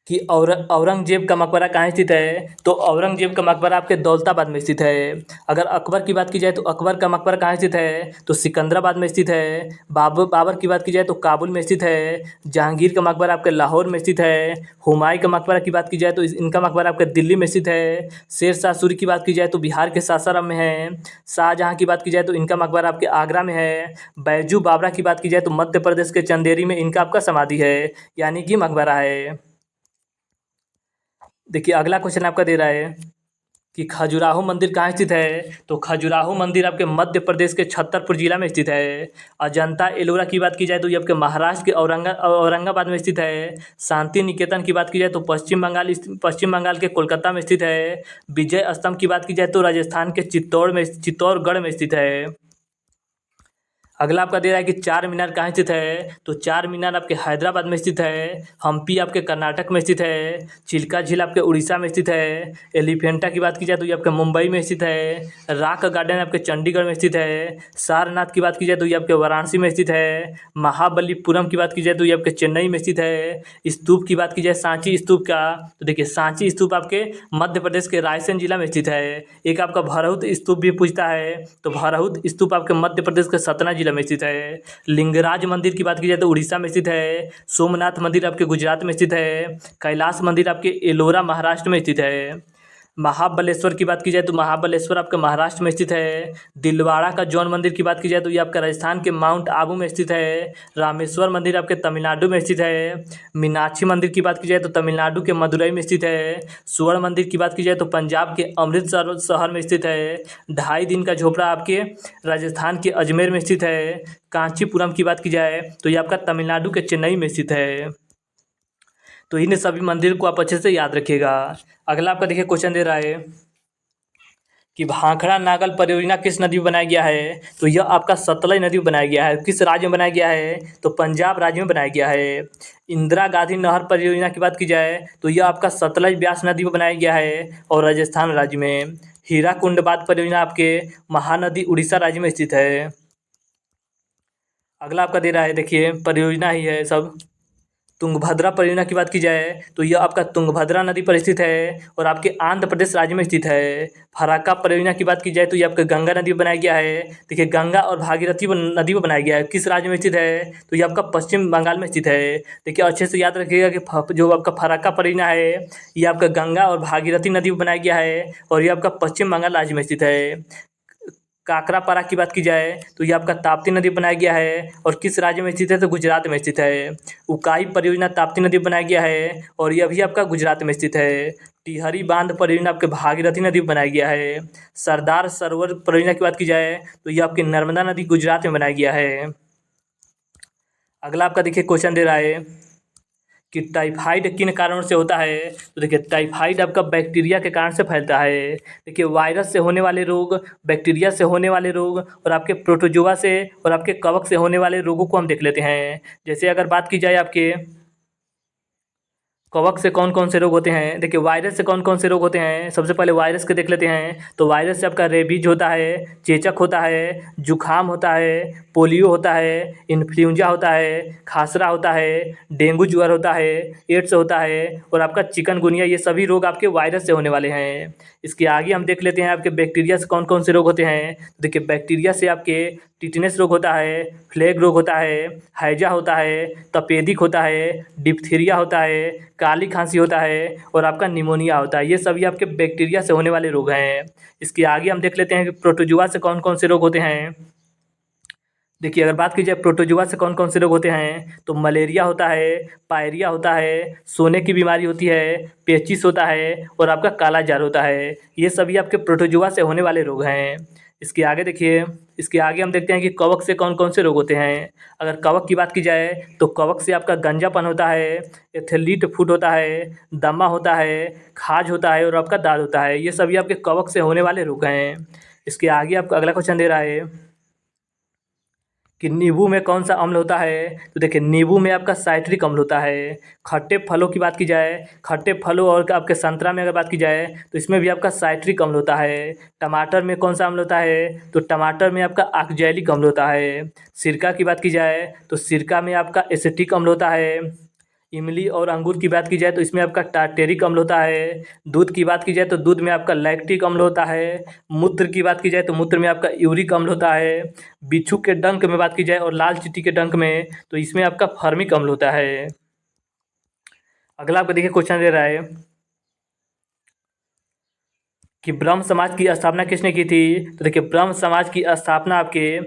कि औरंगजेब का मकबरा कहाँ स्थित है? तो औरंगजेब का मकबरा आपके दौलताबाद में स्थित है। अगर अकबर की बात की जाए तो अकबर का मकबरा कहाँ स्थित है? तो सिकंदराबाद में स्थित है। बाबर की बात की जाए तो काबुल में स्थित है। जहांगीर का मकबरा आपके लाहौर में स्थित है। हुमायूं का मकबरा की बात की जाए तो इनका मकबरा आपके दिल्ली में स्थित है। शेर शाह सूरी की बात की जाए तो बिहार के सासाराम में है। शाहजहाँ की बात की जाए तो इनका मकबरा आपके आगरा में है। बैजू बावरा की बात की जाए तो मध्य प्रदेश के चंदेरी में इनका आपका समाधि है, यानी कि मकबरा है। देखिए अगला क्वेश्चन आपका दे रहा है कि खजुराहो मंदिर कहाँ स्थित है? तो खजुराहो मंदिर आपके मध्य प्रदेश के छतरपुर जिला में स्थित है। अजंता एलोरा की बात की जाए तो ये आपके महाराष्ट्र के औरंगाबाद में स्थित है। शांति निकेतन की बात की जाए तो पश्चिम बंगाल के कोलकाता में स्थित है। विजय स्तंभ की बात की जाए तो राजस्थान के चित्तौड़गढ़ में स्थित है। अगला आपका दे रहा है कि चार मीनार कहाँ स्थित है? तो चार मीनार आपके हैदराबाद में स्थित है। हम्पी आपके कर्नाटक में स्थित है। चिल्का झील आपके उड़ीसा में स्थित है। एलिफेंटा की बात की जाए तो ये आपके मुंबई में स्थित है। रॉक गार्डन आपके चंडीगढ़ में स्थित है। सारनाथ की बात की जाए तो ये आपके वाराणसी में स्थित है। महाबलीपुरम की बात की जाए तो ये आपके चेन्नई में स्थित है। स्तूप की बात की जाए सांची स्तूप का, तो देखिए सांची स्तूप आपके मध्य प्रदेश के रायसेन जिला में स्थित है। एक आपका भरहुत स्तूप भी पूछता है, तो भरहुत स्तूप आपके मध्य प्रदेश के सतना जिला में स्थित है। लिंगराज मंदिर की बात की जाए तो उड़ीसा में स्थित है। सोमनाथ मंदिर आपके गुजरात में स्थित है। कैलाश मंदिर आपके एलोरा महाराष्ट्र में स्थित है। महाबलेश्वर की बात की जाए तो महाबलेश्वर आपका महाराष्ट्र में स्थित है। दिलवाड़ा का जौन मंदिर की बात की जाए तो ये आपका राजस्थान के माउंट आबू में स्थित है। रामेश्वर मंदिर आपके तमिलनाडु में स्थित है। मीनाक्षी मंदिर की बात की जाए तो तमिलनाडु के मदुरई में स्थित है। स्वर्ण मंदिर की बात की जाए तो पंजाब के अमृतसर शहर में स्थित है। 2.5 दिन का झोपड़ा आपके राजस्थान के अजमेर में स्थित है। कांचीपुरम की बात की जाए तो ये आपका तमिलनाडु के चेन्नई में स्थित है। तो इन सभी मंदिर को आप अच्छे से याद रखिएगा। अगला आपका देखिए क्वेश्चन दे रहा है कि भाखड़ा नागल परियोजना किस नदी में बनाया गया है। तो यह आपका सतलज नदी में बनाया गया है। किस राज्य में बनाया गया है तो पंजाब राज्य में बनाया गया है। इंदिरा गांधी नहर परियोजना की बात की जाए तो यह आपका सतलज ब्यास नदी में बनाया गया है और राजस्थान राज्य में। हीराकुंड बांध परियोजना आपके महानदी उड़ीसा राज्य में स्थित है। अगला आपका दे रहा है देखिए परियोजना ही है सब। तुंगभद्रा परियोजना की बात की जाए तो यह आपका तुंगभद्रा नदी पर स्थित है और आपके आंध्र प्रदेश राज्य में स्थित है। फराक्का परियोजना की बात की जाए तो यह आपका गंगा नदी में बनाया गया है। देखिए गंगा और भागीरथी नदी में बनाया गया है। किस राज्य में स्थित है तो यह आपका पश्चिम बंगाल में स्थित है। देखिए अच्छे से याद रखिएगा कि जो आपका फराक्का परियोजना है ये आपका गंगा और भागीरथी नदी में बनाया गया है और ये आपका पश्चिम बंगाल राज्य में स्थित है। काकरापारा की बात की जाए तो ये आपका ताप्ती नदी बनाया गया है और किस राज्य में स्थित है तो गुजरात में स्थित है। उकाई परियोजना ताप्ती नदी बनाया गया है और यह भी आपका गुजरात में स्थित है। टिहरी बांध परियोजना आपके भागीरथी नदी में बनाया गया है। सरदार सरोवर परियोजना की बात की जाए तो ये आपकी नर्मदा नदी गुजरात में बनाया गया है। अगला आपका देखिए क्वेश्चन दे रहा है कि टाइफाइड किन कारणों से होता है। तो देखिए टाइफाइड आपका बैक्टीरिया के कारण से फैलता है। देखिए वायरस से होने वाले रोग, बैक्टीरिया से होने वाले रोग और आपके प्रोटोजोआ से और आपके कवक से होने वाले रोगों को हम देख लेते हैं। जैसे अगर बात की जाए आपके कवक से कौन कौन से रोग होते हैं। देखिए वायरस से कौन कौन से रोग होते हैं। सबसे पहले वायरस के देख लेते हैं। तो वायरस से आपका रेबीज होता है, चेचक होता है, जुखाम होता है, पोलियो होता है, इन्फ्लुएंजा होता है, खासरा होता है, डेंगू ज्वर होता है, एड्स होता है और आपका चिकनगुनिया। ये सभी रोग आपके वायरस से होने वाले हैं। इसके आगे हम देख लेते हैं आपके बैक्टीरिया से कौन कौन से रोग होते हैं। देखिए बैक्टीरिया से आपके टिटनेस रोग होता है, फ्लैग रोग होता है, हैजा होता है, तपेदिक होता है, डिप्थीरिया होता है, काली खांसी होता है और आपका निमोनिया होता है। ये सभी आपके बैक्टीरिया से होने वाले रोग हैं। इसके आगे हम देख लेते हैं कि प्रोटोजुआ से कौन कौन से रोग होते हैं। देखिए अगर बात की जाए प्रोटोजुआ से कौन कौन से रोग होते हैं तो मलेरिया होता है, पायरिया होता है, सोने की बीमारी होती है, पेचिस होता है और आपका काला जार होता है। ये सभी आपके प्रोटोजुआ से होने वाले रोग हैं। इसके आगे देखिए, इसके आगे हम देखते हैं कि कवक से कौन कौन से रोग होते हैं। अगर कवक की बात की जाए तो कवक से आपका गंजापन होता है, एथलीट फुट होता है, दमा होता है, खाज होता है और आपका दाद होता है। ये सभी आपके कवक से होने वाले रोग हैं। इसके आगे आपका अगला क्वेश्चन दे रहा है कि नींबू में कौन सा अम्ल होता है। तो देखिए नींबू में आपका साइट्रिक अम्ल होता है। खट्टे फलों की बात की जाए, खट्टे फलों और आपके संतरा में अगर बात की जाए तो इसमें भी आपका साइट्रिक अम्ल होता है। टमाटर में कौन सा अम्ल होता है तो टमाटर में आपका ऑक्जैलिक अम्ल होता है। सिरका की बात की जाए तो सिरका में आपका एसिटिक अम्ल होता है। इमली और अंगूर की बात की जाए तो इसमें आपका टार्टेरिक अम्ल होता है। दूध की बात की जाए तो दूध में आपका लैक्टिक अम्ल होता है। मूत्र की बात की जाए तो मूत्र में आपका यूरिक अम्ल होता है। बिच्छू के डंक में बात की जाए और लाल चींटी के डंक में तो इसमें आपका फर्मिक अम्ल होता है। अगला आपका देखिए क्वेश्चन दे रहा है कि ब्रह्म समाज की स्थापना किसने की थी। तो देखिए ब्रह्म समाज की स्थापना आपके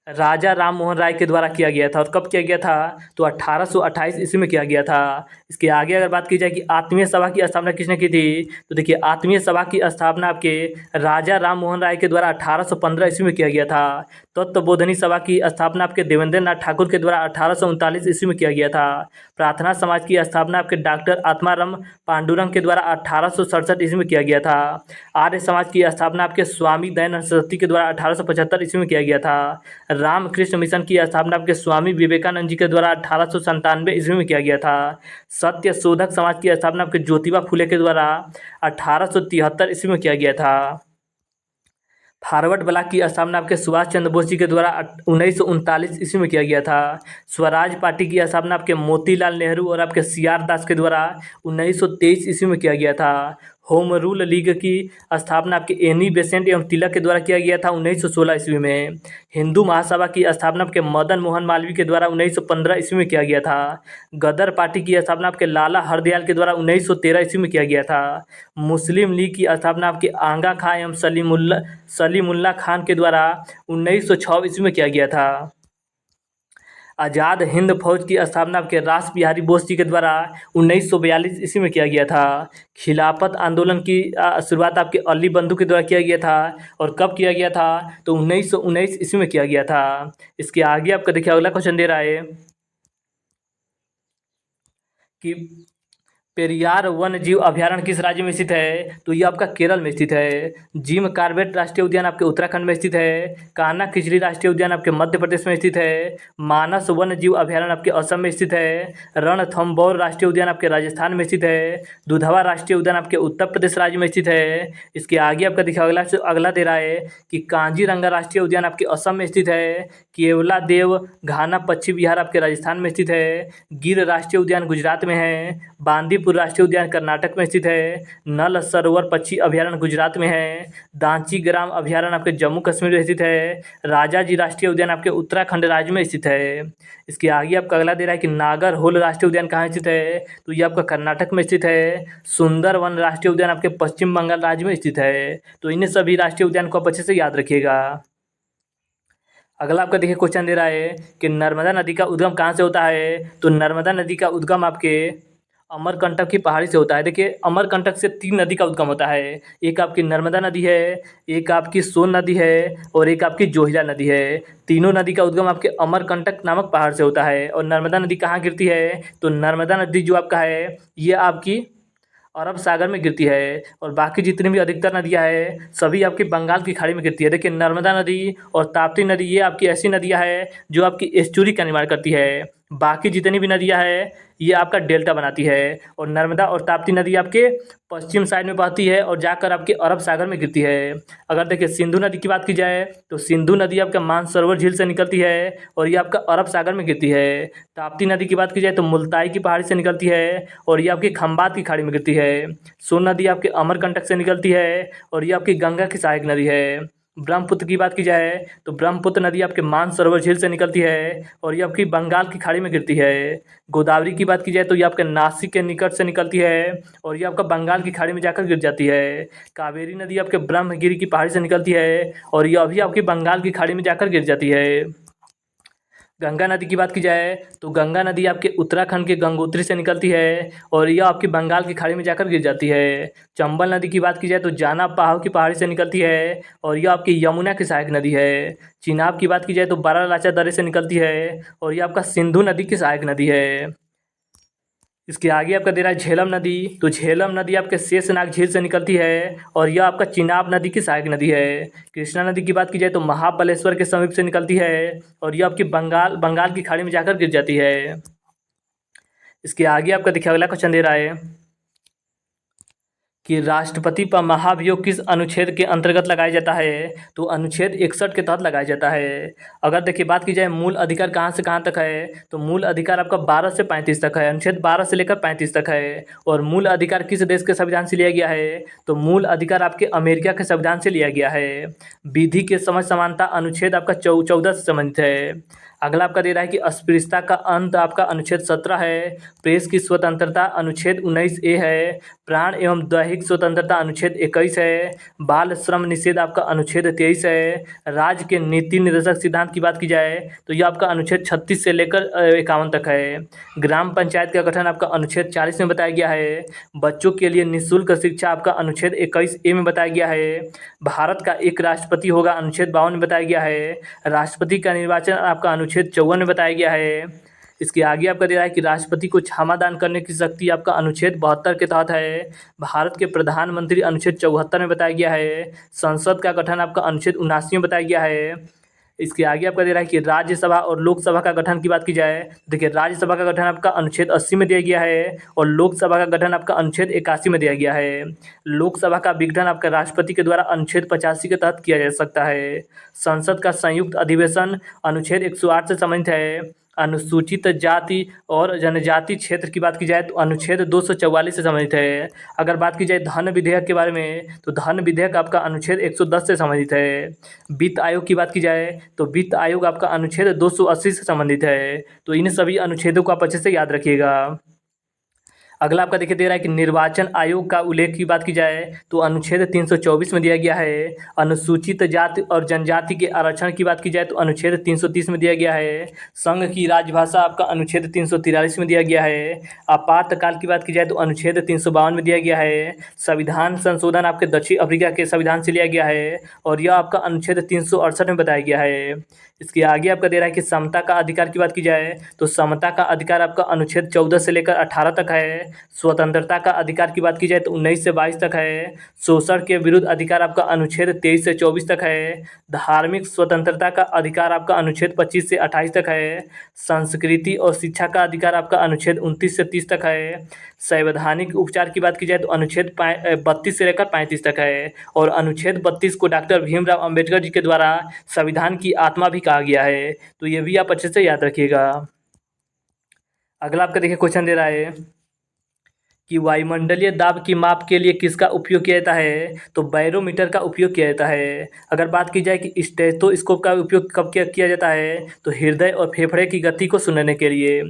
राजा राम मोहन राय के द्वारा किया गया था। और कब किया गया था तो 1828 ईस्वी में किया गया था। इसके आगे अगर बात की जाए कि आत्मीय सभा की स्थापना किसने की थी तो देखिए आत्मीय सभा की स्थापना आपके राजा राम मोहन राय के द्वारा 1815 ईस्वी में किया गया था। तत्वबोधनी सभा की स्थापना आपके देवेंद्र नाथ ठाकुर के द्वारा 1839 ईस्वी में किया गया था। प्रार्थना समाज की स्थापना आपके डॉक्टर आत्माराम पांडुरंग के द्वारा 1867 ईस्वी में किया गया था। आर्य समाज की स्थापना आपके स्वामी दयानंद सरस्वती के द्वारा 1875 ईस्वी में किया गया था। रामकृष्ण मिशन की स्थापना आपके स्वामी विवेकानंद जी के द्वारा 1897 ईस्वी में किया गया था। सत्य शोधक समाज की स्थापना आपके ज्योतिबा फुले के द्वारा 1873 ईस्वी में किया गया था। फॉरवर्ड ब्लॉक की स्थापना आपके सुभाष चंद्र बोस जी के द्वारा 1939 ईस्वी में किया गया था। स्वराज पार्टी की स्थापना आपके मोतीलाल नेहरू और आपके सी आर दास के द्वारा 1923 ईस्वी में किया गया था। होम रूल लीग की स्थापना आपके एनी बेसेंट एवं तिलक के द्वारा किया गया था 1916 ईस्वी में। हिंदू महासभा की स्थापना आपके मदन मोहन मालवीय के द्वारा 1915 ईस्वी में किया गया था। गदर पार्टी की स्थापना आपके लाला हरदयाल के द्वारा 1913 ईस्वी में किया गया था। मुस्लिम लीग की स्थापना आपके आगा खां एवं सलीमुल्लाह खान के द्वारा 1906 ईस्वी में किया गया था। आज़ाद हिंद फौज की स्थापना आपके रास बिहारी बोस जी के द्वारा 1942 ईस्वी में किया गया था। खिलाफत आंदोलन की शुरुआत आपके अली बंधु के द्वारा किया गया था। और कब किया गया था? तो 1919 ईस्वी में किया गया था। इसके आगे आपका देखिए अगला क्वेश्चन दे रहा है कि पेरियार वन्य जीव अभ्यारण्य किस राज्य में स्थित है? तो ये आपका केरल में स्थित है। जिम कार्बेट राष्ट्रीय उद्यान आपके उत्तराखंड में स्थित है। कान्हा खिचड़ी राष्ट्रीय उद्यान आपके मध्य प्रदेश में स्थित है। मानस वन्य जीव अभ्यारण्य आपके असम में स्थित है। रणथंभौर राष्ट्रीय उद्यान आपके राजस्थान में स्थित है। दुधवा राष्ट्रीय उद्यान आपके उत्तर प्रदेश राज्य में स्थित है। इसके आगे आपका देखिए अगला दे रहा है कि कांजीरंगा राष्ट्रीय उद्यान आपके असम में स्थित है। केवला देव घाना पश्चिम बिहार आपके राजस्थान में स्थित है। गिर राष्ट्रीय उद्यान गुजरात में है। बांदीपुर राष्ट्रीय उद्यान कर्नाटक में स्थित है। नल सरोवर पक्षी अभ्यारण्य गुजरात में है। दांची ग्राम अभ्यारण्य आपके जम्मू कश्मीर में स्थित है। राजाजी राष्ट्रीय उद्यान आपके उत्तराखंड राज्य में स्थित है। इसके आगे आपका अगला दे रहा है कि नागरहोल राष्ट्रीय उद्यान कहाँ स्थित है? तो ये आपका कर्नाटक में स्थित है। सुंदरवन राष्ट्रीय उद्यान आपके पश्चिम बंगाल राज्य में स्थित है। तो इन्हें सभी राष्ट्रीय उद्यान को आप अच्छे से याद रखिएगा। अगला आपका देखिए क्वेश्चन दे रहा है कि नर्मदा नदी का उद्गम कहाँ से होता है? तो नर्मदा नदी का उद्गम आपके अमरकंटक की पहाड़ी से होता है। देखिए अमरकंटक से 3 नदी का उद्गम होता है। एक आपकी नर्मदा नदी है, एक आपकी सोन नदी है और एक आपकी जोहिला नदी है। तीनों नदी का उद्गम आपके अमरकंटक नामक पहाड़ से होता है। और नर्मदा नदी कहाँ गिरती है? तो नर्मदा नदी जो आपका है ये आपकी अरब सागर में गिरती है। और बाकी जितनी भी अधिकतर नदियाँ हैं सभी आपकी बंगाल की खाड़ी में गिरती है। देखिए नर्मदा नदी और ताप्ती नदी ये आपकी ऐसी नदियाँ हैं जो आपकी एस्चुरी का निर्माण करती है। बाकी जितनी भी नदियाँ हैं ये आपका डेल्टा बनाती है। और नर्मदा और ताप्ती नदी आपके पश्चिम साइड में बहती है और जाकर आपके अरब सागर में गिरती है। अगर देखिए सिंधु नदी की बात की जाए तो सिंधु नदी आपका मानसरोवर झील से निकलती है और ये आपका अरब सागर में गिरती है। ताप्ती नदी की बात की जाए तो मुल्ताई की पहाड़ी से निकलती है और ये आपकी खंबात की खाड़ी में गिरती है। सोन नदी आपके अमरकंटक से निकलती है और ये आपकी गंगा की सहायक नदी है। ब्रह्मपुत्र की बात की जाए तो ब्रह्मपुत्र नदी आपके मानसरोवर झील से निकलती है और ये आपकी बंगाल की खाड़ी में गिरती है। गोदावरी की बात की जाए तो ये आपके नासिक के निकट से निकलती है और ये आपका बंगाल की खाड़ी में जाकर गिर जाती है। कावेरी नदी आपके ब्रह्मगिरी की पहाड़ी से निकलती है और ये अभी आपकी बंगाल की खाड़ी में जाकर गिर जाती है। गंगा नदी की बात की जाए तो गंगा नदी आपके उत्तराखंड के गंगोत्री से निकलती है और यह आपकी बंगाल की खाड़ी में जाकर गिर जाती है। चंबल नदी की बात की जाए तो जाना पहाड़ की पहाड़ी से निकलती है और यह आपकी यमुना की सहायक नदी है। चिनाब की बात की जाए तो बारालाचा दर्रे से निकलती है और यह आपका सिंधु नदी की सहायक नदी है। इसके आगे आपका दे रहा है झेलम नदी। तो झेलम नदी आपके शेषनाग झील से निकलती है और यह आपका चिनाब नदी की सहायक नदी है। कृष्णा नदी की बात की जाए तो महाबलेश्वर के समीप से निकलती है और यह आपकी बंगाल की खाड़ी में जाकर गिर जाती है। इसके आगे आपका देखिए अगला क्वेश्चन दे रहा है कि राष्ट्रपति पर महाभियोग किस अनुच्छेद के अंतर्गत लगाया जाता है? तो अनुच्छेद 61 के तहत लगाया जाता है। अगर देखिए बात की जाए मूल अधिकार कहाँ से कहाँ तक है तो मूल अधिकार आपका 12 से 35 तक है। अनुच्छेद 12 से लेकर 35 तक है। और मूल अधिकार किस देश के संविधान से लिया गया है? तो मूल अधिकार आपके अमेरिका के संविधान से लिया गया है। विधि के समझ समानता अनुच्छेद आपका 14 से संबंधित है। अगला आपका दे रहा है कि अस्पृश्यता का अंत आपका अनुच्छेद 17 है। प्रेस की स्वतंत्रता अनुच्छेद 19A है। प्राण एवं दैहिक स्वतंत्रता अनुच्छेद 21 है। बाल श्रम निषेध आपका अनुच्छेद 23 है। राज्य के नीति निर्देशक सिद्धांत की बात की जाए तो यह आपका अनुच्छेद 36 से लेकर 51 तक है। ग्राम पंचायत का गठन आपका अनुच्छेद 40 में बताया गया है। बच्चों के लिए निःशुल्क शिक्षा आपका अनुच्छेद 21A में बताया गया है। भारत का एक राष्ट्रपति होगा अनुच्छेद 52 में बताया गया है। राष्ट्रपति का निर्वाचन आपका अनुच्छेद 54 में बताया गया है। इसके आगे आपका दे रहा है कि राष्ट्रपति को क्षमादान करने की शक्ति आपका अनुच्छेद 72 के तहत है। भारत के प्रधानमंत्री अनुच्छेद 74 में बताया गया है। संसद का गठन आपका अनुच्छेद 79 में बताया गया है। इसके आगे आपका दे रहा है कि राज्यसभा और लोकसभा का गठन की बात की जाए देखिए राज्यसभा का गठन आपका अनुच्छेद 80 में दिया गया है और लोकसभा का गठन आपका अनुच्छेद 81 में दिया गया है। लोकसभा का विघटन आपका राष्ट्रपति के द्वारा अनुच्छेद 85 के तहत किया जा सकता है। संसद का संयुक्त अधिवेशन अनुच्छेद 108 से संबंधित है अनुसूचित जाति और जनजाति क्षेत्र की बात की जाए तो अनुच्छेद 244 से संबंधित है। अगर बात की जाए धन विधेयक के बारे में तो धन विधेयक आपका अनुच्छेद 110 से संबंधित है। वित्त आयोग की बात की जाए तो वित्त आयोग आपका अनुच्छेद 280 से संबंधित है। तो इन सभी अनुच्छेदों को आप अच्छे से याद रखिएगा। अगला आपका देखिए दे रहा है कि निर्वाचन आयोग का उल्लेख की बात की जाए तो अनुच्छेद 324 में दिया गया है। अनुसूचित जाति और जनजाति के आरक्षण की बात की जाए तो अनुच्छेद 330 में दिया गया है। संघ की राजभाषा आपका अनुच्छेद 343 में दिया गया है। आपातकाल की बात की जाए तो अनुच्छेद 352 में दिया गया है। संविधान संशोधन आपके दक्षिण अफ्रीका के संविधान से लिया गया है और यह आपका अनुच्छेद 368 में बताया गया है। इसके आगे आपका दे रहा है कि समता का अधिकार की बात की जाए तो समता का अधिकार आपका अनुच्छेद 14 से लेकर 18 तक है। स्वतंत्रता का अधिकार की बात की जाए तो 19 से 22 तक है। शोषण के विरुद्ध अधिकार आपका अनुच्छेद 23 से 24 तक है। धार्मिक स्वतंत्रता का अधिकार आपका अनुच्छेद 25 से 28 तक है। संस्कृति और शिक्षा का अधिकार आपका अनुच्छेद 29 से 30 तक है। संवैधानिक उपचार की बात की जाए तो अनुच्छेद 32 से लेकर 35 तक है और अनुच्छेद 32 को डॉक्टर भीमराव अंबेडकर जी के द्वारा संविधान की आत्मा भी कहा गया है। तो ये भी आप अच्छे से याद रखिएगा। अगला आपका देखिए क्वेश्चन दे रहा है कि वायुमंडलीय दाब की माप के लिए किसका उपयोग किया जाता है तो बैरोमीटर का उपयोग किया जाता है। अगर बात की जाए कि स्टेथोस्कोप का उपयोग कब किया जाता है तो हृदय और फेफड़े की गति को सुनने के लिए।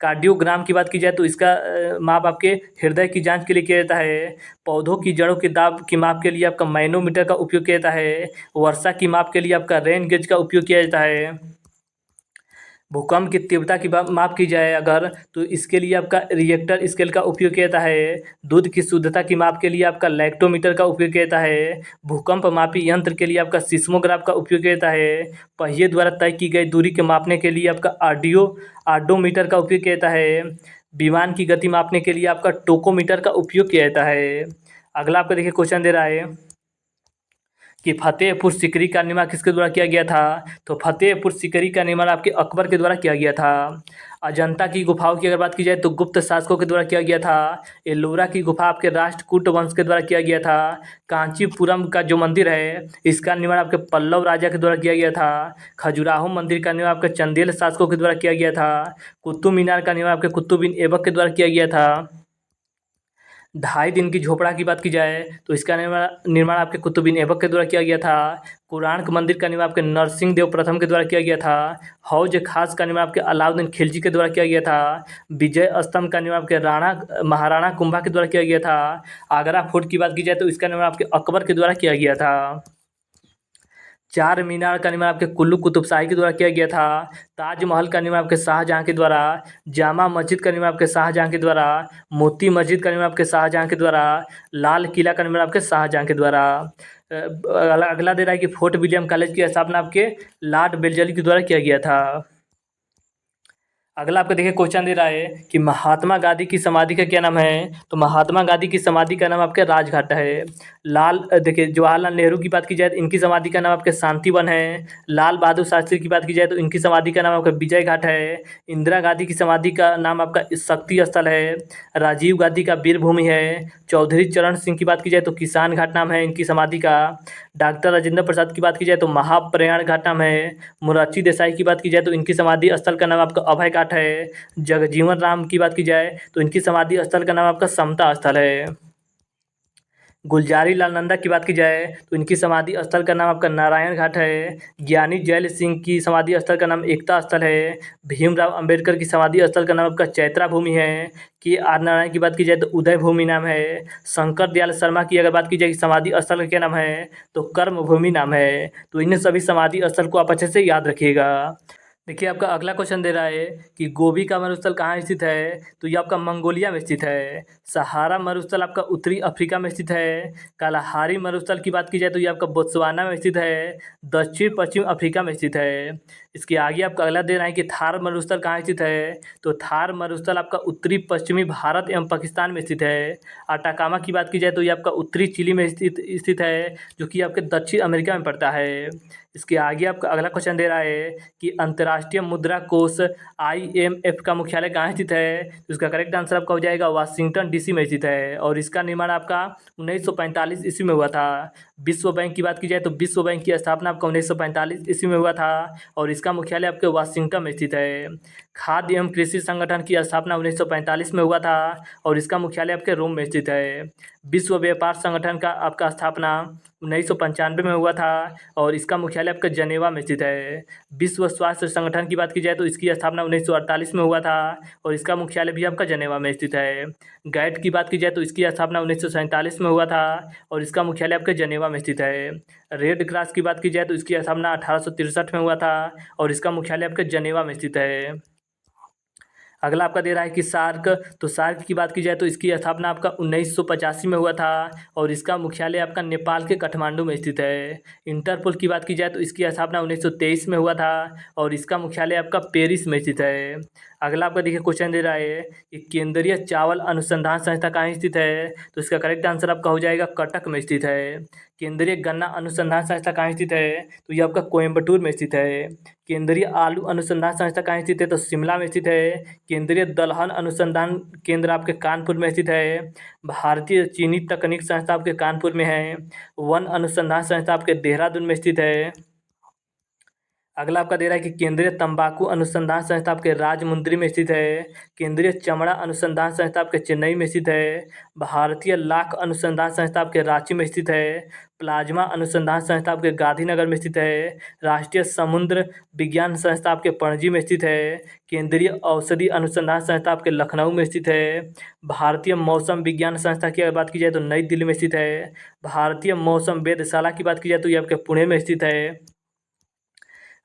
कार्डियोग्राम की बात की जाए तो इसका माप आपके हृदय की जांच के लिए किया जाता है। पौधों की जड़ों के दाब की माप के लिए आपका मैनोमीटर का उपयोग किया जाता है। वर्षा की माप के लिए आपका रेन गेज का उपयोग किया जाता है। भूकंप की तीव्रता की माप की जाए अगर तो इसके लिए आपका रिएक्टर स्केल का उपयोग किया जाता है। दूध की शुद्धता की माप के लिए आपका लैक्टोमीटर का उपयोग किया जाता है। भूकंप मापी यंत्र के लिए आपका सिस्मोग्राफ का उपयोग किया जाता है। पहिए द्वारा तय की गई दूरी के मापने के लिए आपका आर्डोमीटर का उपयोग किया जाता है। विमान की गति मापने के लिए आपका टोकोमीटर का उपयोग किया जाता है। अगला आपका देखिए क्वेश्चन दे रहा है कि फतेहपुर सीकरी का निर्माण किसके द्वारा किया गया था तो फतेहपुर सीकरी का निर्माण आपके अकबर के द्वारा किया गया था। अजंता की गुफाओं की अगर बात की जाए तो गुप्त शासकों के द्वारा किया गया था। एलोरा की गुफा आपके राष्ट्रकूट वंश के द्वारा किया गया था। कांचीपुरम का जो मंदिर है इसका निर्माण आपके पल्लव राजा के द्वारा किया गया था। खजुराहो मंदिर का निर्माण आपके चंदेल शासकों के द्वारा किया गया था। कुतुब मीनार का निर्माण आपके कुतुब बिन ऐबक के द्वारा किया गया था। 2.5 दिन की झोपड़ा की बात की जाए तो इसका निर्माण आपके कुतुब बिन ऐबक के द्वारा किया गया था। कोणार्क मंदिर का निर्माण आपके नरसिंह देव प्रथम के द्वारा किया गया था। हौज खास का निर्माण आपके अलाउद्दीन खिलजी के द्वारा किया गया था। विजय स्तंभ का निर्माण आपके महाराणा कुंभा के द्वारा किया गया था। आगरा फोर्ट की बात की जाए तो इसका निर्माण आपके अकबर के द्वारा किया गया था। चार मीनार का निर्माण आपके कुल्लू कुतुब शाही के द्वारा किया गया था। ताजमहल का निर्माण आपके शाहजहाँ के द्वारा। जामा मस्जिद का निर्माण आपके शाहजहाँ के द्वारा। मोती मस्जिद का निर्माण आपके शाहजहाँ के द्वारा। लाल किला का निर्माण आपके शाहजहाँ के द्वारा। अगला दे रहा है कि फोर्ट विलियम कॉलेज की स्थापना आपके लॉर्ड वेल्लेस्ली के द्वारा किया गया था। अगला आपका देखिए क्वेश्चन दे रहा है कि महात्मा गांधी की समाधि का क्या नाम है तो महात्मा गांधी की समाधि का नाम आपके राजघाट है। देखिए जवाहरलाल नेहरू की बात की जाए तो इनकी समाधि का नाम आपके शांतिवन है। लाल बहादुर शास्त्री की बात की जाए तो इनकी समाधि का नाम आपका विजय घाट है। इंदिरा गांधी की समाधि का नाम आपका शक्ति स्थल है। राजीव गांधी का वीरभूमि है। चौधरी चरण सिंह की बात की जाए तो किसान घाट नाम है इनकी समाधि का। डॉक्टर राजेंद्र प्रसाद की बात की जाए तो महाप्रयाण घाट नाम है। मोरारजी देसाई की बात की जाए तो इनकी समाधि स्थल का नाम आपका अभय घाट है। जगजीवन राम की बात की जाए तो इनकी समाधि स्थल का नाम आपका समता स्थल है। गुलजारी लाल नंदा की बात की जाए तो इनकी समाधि स्थल का नाम आपका नारायण घाट है। ज्ञानी जैल सिंह की समाधि स्थल का नाम एकता स्थल है। भीमराव अंबेडकर की समाधि स्थल का नाम आपका चैत्रा भूमि है। के आर नारायण की बात की जाए तो उदय भूमि नाम है। शंकर दयाल शर्मा की अगर बात की जाए समाधि स्थल का क्या नाम है तो कर्म भूमि नाम है। तो इन सभी समाधि स्थल को आप अच्छे से याद रखिएगा। देखिए आपका अगला क्वेश्चन दे रहा है कि गोबी का मरुस्थल कहाँ स्थित है तो ये आपका मंगोलिया में स्थित है। सहारा मरुस्थल आपका उत्तरी अफ्रीका में स्थित है। कालाहारी मरुस्थल की बात की जाए तो ये आपका बोत्सवाना में स्थित है। दक्षिण पश्चिम अफ्रीका में स्थित है। इसके आगे आपका अगला दे रहा है कि थार मरुस्थल कहाँ स्थित है तो थार मरुस्थल आपका उत्तरी पश्चिमी भारत एवं पाकिस्तान में स्थित है। अटाकामा की बात की जाए तो ये आपका उत्तरी चिली में स्थित है जो कि आपके दक्षिण अमेरिका में पड़ता है। इसके आगे आपका अगला क्वेश्चन दे रहा है कि अंतर्राष्ट्रीय राष्ट्रीय मुद्रा कोष IMF का मुख्यालय कहाँ स्थित है? तो इसका करेक्ट आंसर आपका हो जाएगा वाशिंगटन DC में स्थित है और इसका निर्माण आपका 1945 ईस्वी में हुआ था। विश्व बैंक की बात की जाए तो विश्व बैंक की स्थापना आपका 1945 ईस्वी में हुआ था और इसका मुख्यालय आपके वाशिंगटन में स्थित है। खाद्य एवं कृषि संगठन की स्थापना 1945 में हुआ था और इसका मुख्यालय आपके रोम में स्थित है। विश्व व्यापार संगठन का आपका स्थापना 1995 में हुआ था और इसका मुख्यालय आपका जनेवा में स्थित है। विश्व स्वास्थ्य संगठन की बात की जाए तो इसकी स्थापना 1948 में हुआ था और इसका मुख्यालय भी आपका जनेवा में स्थित है। गैट की बात की जाए तो इसकी स्थापना 1947 में हुआ था और इसका मुख्यालय आपके जनेवा में स्थित है। रेड क्रॉस की बात की जाए तो इसकी स्थापना 1863 में हुआ था और इसका मुख्यालय आपके जनेवा में स्थित है। अगला आपका दे रहा है कि सार्क, तो सार्क की बात की जाए तो इसकी स्थापना आपका 1985 में हुआ था और इसका मुख्यालय आपका नेपाल के काठमांडू में स्थित है। इंटरपोल की बात की जाए तो इसकी स्थापना 1923 में हुआ था और इसका मुख्यालय आपका पेरिस में स्थित है। अगला आपका देखिए क्वेश्चन दे रहा है कि केंद्रीय चावल अनुसंधान संस्था कहाँ स्थित है? तो इसका करेक्ट आंसर आपका हो जाएगा कटक में स्थित है। केंद्रीय गन्ना अनुसंधान संस्था कहाँ स्थित है? तो ये आपका कोयम्बटूर में स्थित है। केंद्रीय आलू अनुसंधान संस्था कहाँ स्थित है? तो शिमला में स्थित है। केंद्रीय दलहन अनुसंधान केंद्र आपके कानपुर में स्थित है। भारतीय चीनी तकनीक संस्था आपके कानपुर में है। वन अनुसंधान संस्था आपके देहरादून में स्थित है। अगला आपका दे रहा है कि केंद्रीय तंबाकू अनुसंधान संस्था आपके राजमुंद्री में स्थित है। केंद्रीय चमड़ा अनुसंधान संस्था आपके चेन्नई में स्थित है। भारतीय लाख अनुसंधान संस्था आपके रांची में स्थित है। प्लाज्मा अनुसंधान संस्था आपके गांधीनगर में स्थित है। राष्ट्रीय समुद्र विज्ञान संस्था आपके पणजी में स्थित है। केंद्रीय औषधि अनुसंधान संस्था आपके लखनऊ में स्थित है। भारतीय मौसम विज्ञान संस्था की अगर बात की जाए तो नई दिल्ली में स्थित है। भारतीय मौसम वेधशाला की बात की जाए तो ये आपके पुणे में स्थित है।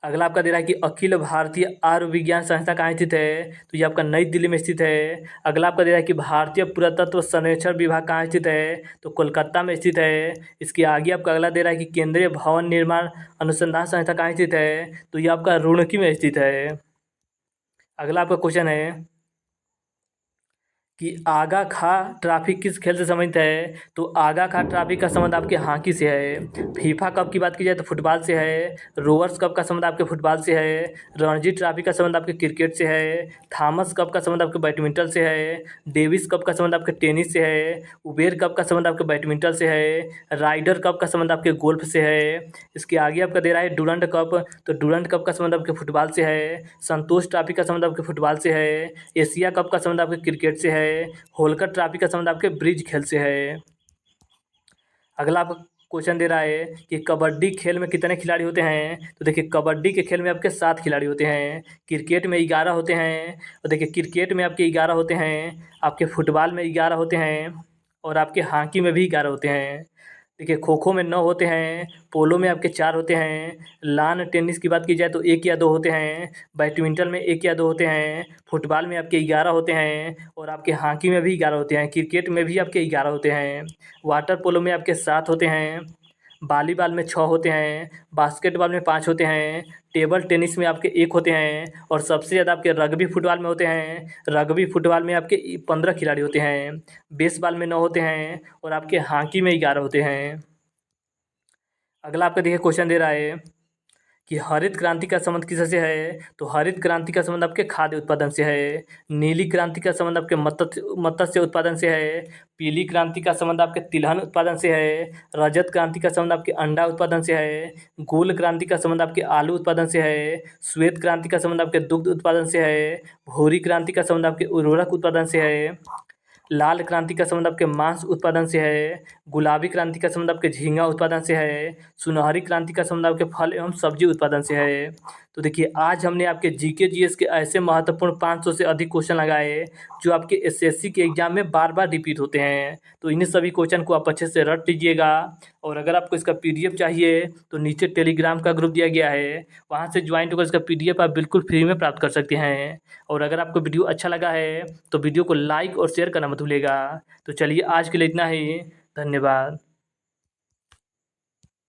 अगला आपका दे रहा है कि अखिल भारतीय आयुर्विज्ञान संस्था कहाँ स्थित है? तो ये आपका नई दिल्ली में स्थित है। अगला आपका दे रहा है कि भारतीय पुरातत्व सर्वेक्षण विभाग कहाँ स्थित है? तो कोलकाता में स्थित है। इसके आगे आपका अगला दे रहा है कि केंद्रीय भवन निर्माण अनुसंधान संस्था कहाँ स्थित है? तो ये आपका रुड़की में स्थित है। अगला आपका क्वेश्चन है कि आगा खा ट्रॉफी किस खेल से संबंधित है? तो आगा खा ट्रॉफी का संबंध आपके हॉकी से है। फीफा कप की बात की जाए तो फुटबॉल से है। रोवर्स कप का संबंध आपके फुटबॉल से है। रणजी ट्रॉफी का संबंध आपके क्रिकेट से है। थॉमस कप का संबंध आपके बैडमिंटन से है। डेविस कप का संबंध आपके टेनिस से है। उबेर कप का संबंध आपके बैडमिंटन से है। राइडर कप का संबंध आपके गोल्फ से है। इसके आगे आपका दे रहा है डुरंड कप, तो डुरंड कप का संबंध आपके फुटबॉल से है। संतोष ट्रॉफी का संबंध आपके फुटबॉल से है। एशिया कप का संबंध आपके क्रिकेट से है। होलकर ट्रॉफी का संबंध आपके ब्रिज खेल से है। अगला आपका क्वेश्चन दे रहा है कि कबड्डी खेल में कितने खिलाड़ी होते हैं? तो देखिए कबड्डी के खेल में आपके 7 खिलाड़ी होते हैं। क्रिकेट में 11 होते हैं और देखिए क्रिकेट में आपके 11 होते हैं। आपके फुटबॉल में 11 होते हैं और आपके हॉकी में भी 11 होते हैं। देखिए खो खो में 9 होते हैं। पोलो में आपके 4 होते हैं। लॉन टेनिस की बात की जाए तो 1 या 2 होते हैं। बैडमिंटन में 1 या 2 होते हैं। फुटबॉल में आपके 11 होते हैं और आपके हॉकी में भी 11 होते हैं। क्रिकेट में भी आपके 11 होते हैं। वाटर पोलो में आपके 7 होते हैं। वॉलीबॉल में 6 होते हैं। बास्केटबॉल में 5 होते हैं। टेबल टेनिस में आपके 1 होते हैं और सबसे ज़्यादा आपके रग्बी फुटबॉल में होते हैं। रग्बी फुटबॉल में आपके 15 खिलाड़ी होते हैं। बेसबॉल में 9 होते हैं और आपके हॉकी में 11 होते हैं। अगला आपका देखिए क्वेश्चन दे रहा है कि हरित क्रांति का संबंध किससे है? तो हरित क्रांति का संबंध आपके खाद्य उत्पादन से है। नीली क्रांति का संबंध आपके मत्स्य उत्पादन से है। पीली क्रांति का संबंध आपके तिलहन उत्पादन से है। रजत क्रांति का संबंध आपके अंडा उत्पादन से है। गोल क्रांति का संबंध आपके आलू उत्पादन से है। श्वेत क्रांति का संबंध आपके दुग्ध उत्पादन से है। भूरी क्रांति का संबंध आपके उर्वरक उत्पादन से है। लाल क्रांति का संबंध आपके मांस उत्पादन से है। गुलाबी क्रांति का संबंध आपके झींगा उत्पादन से है। सुनहरी क्रांति का संबंध आपके फल एवं सब्जी उत्पादन से है। तो देखिए आज हमने आपके जीके जीएस के ऐसे महत्वपूर्ण 500 से अधिक क्वेश्चन लगाए जो आपके एसएससी के एग्जाम में बार बार रिपीट होते हैं। तो इन्हीं सभी क्वेश्चन को आप अच्छे से रट लीजिएगा और अगर आपको इसका पीडीएफ चाहिए तो नीचे टेलीग्राम का ग्रुप दिया गया है, वहाँ से ज्वाइन होकर इसका पीडीएफ आप बिल्कुल फ्री में प्राप्त कर सकते हैं। और अगर आपको वीडियो अच्छा लगा है तो वीडियो को लाइक और शेयर करना मत भूलिएगा। तो चलिए आज के लिए इतना ही, धन्यवाद।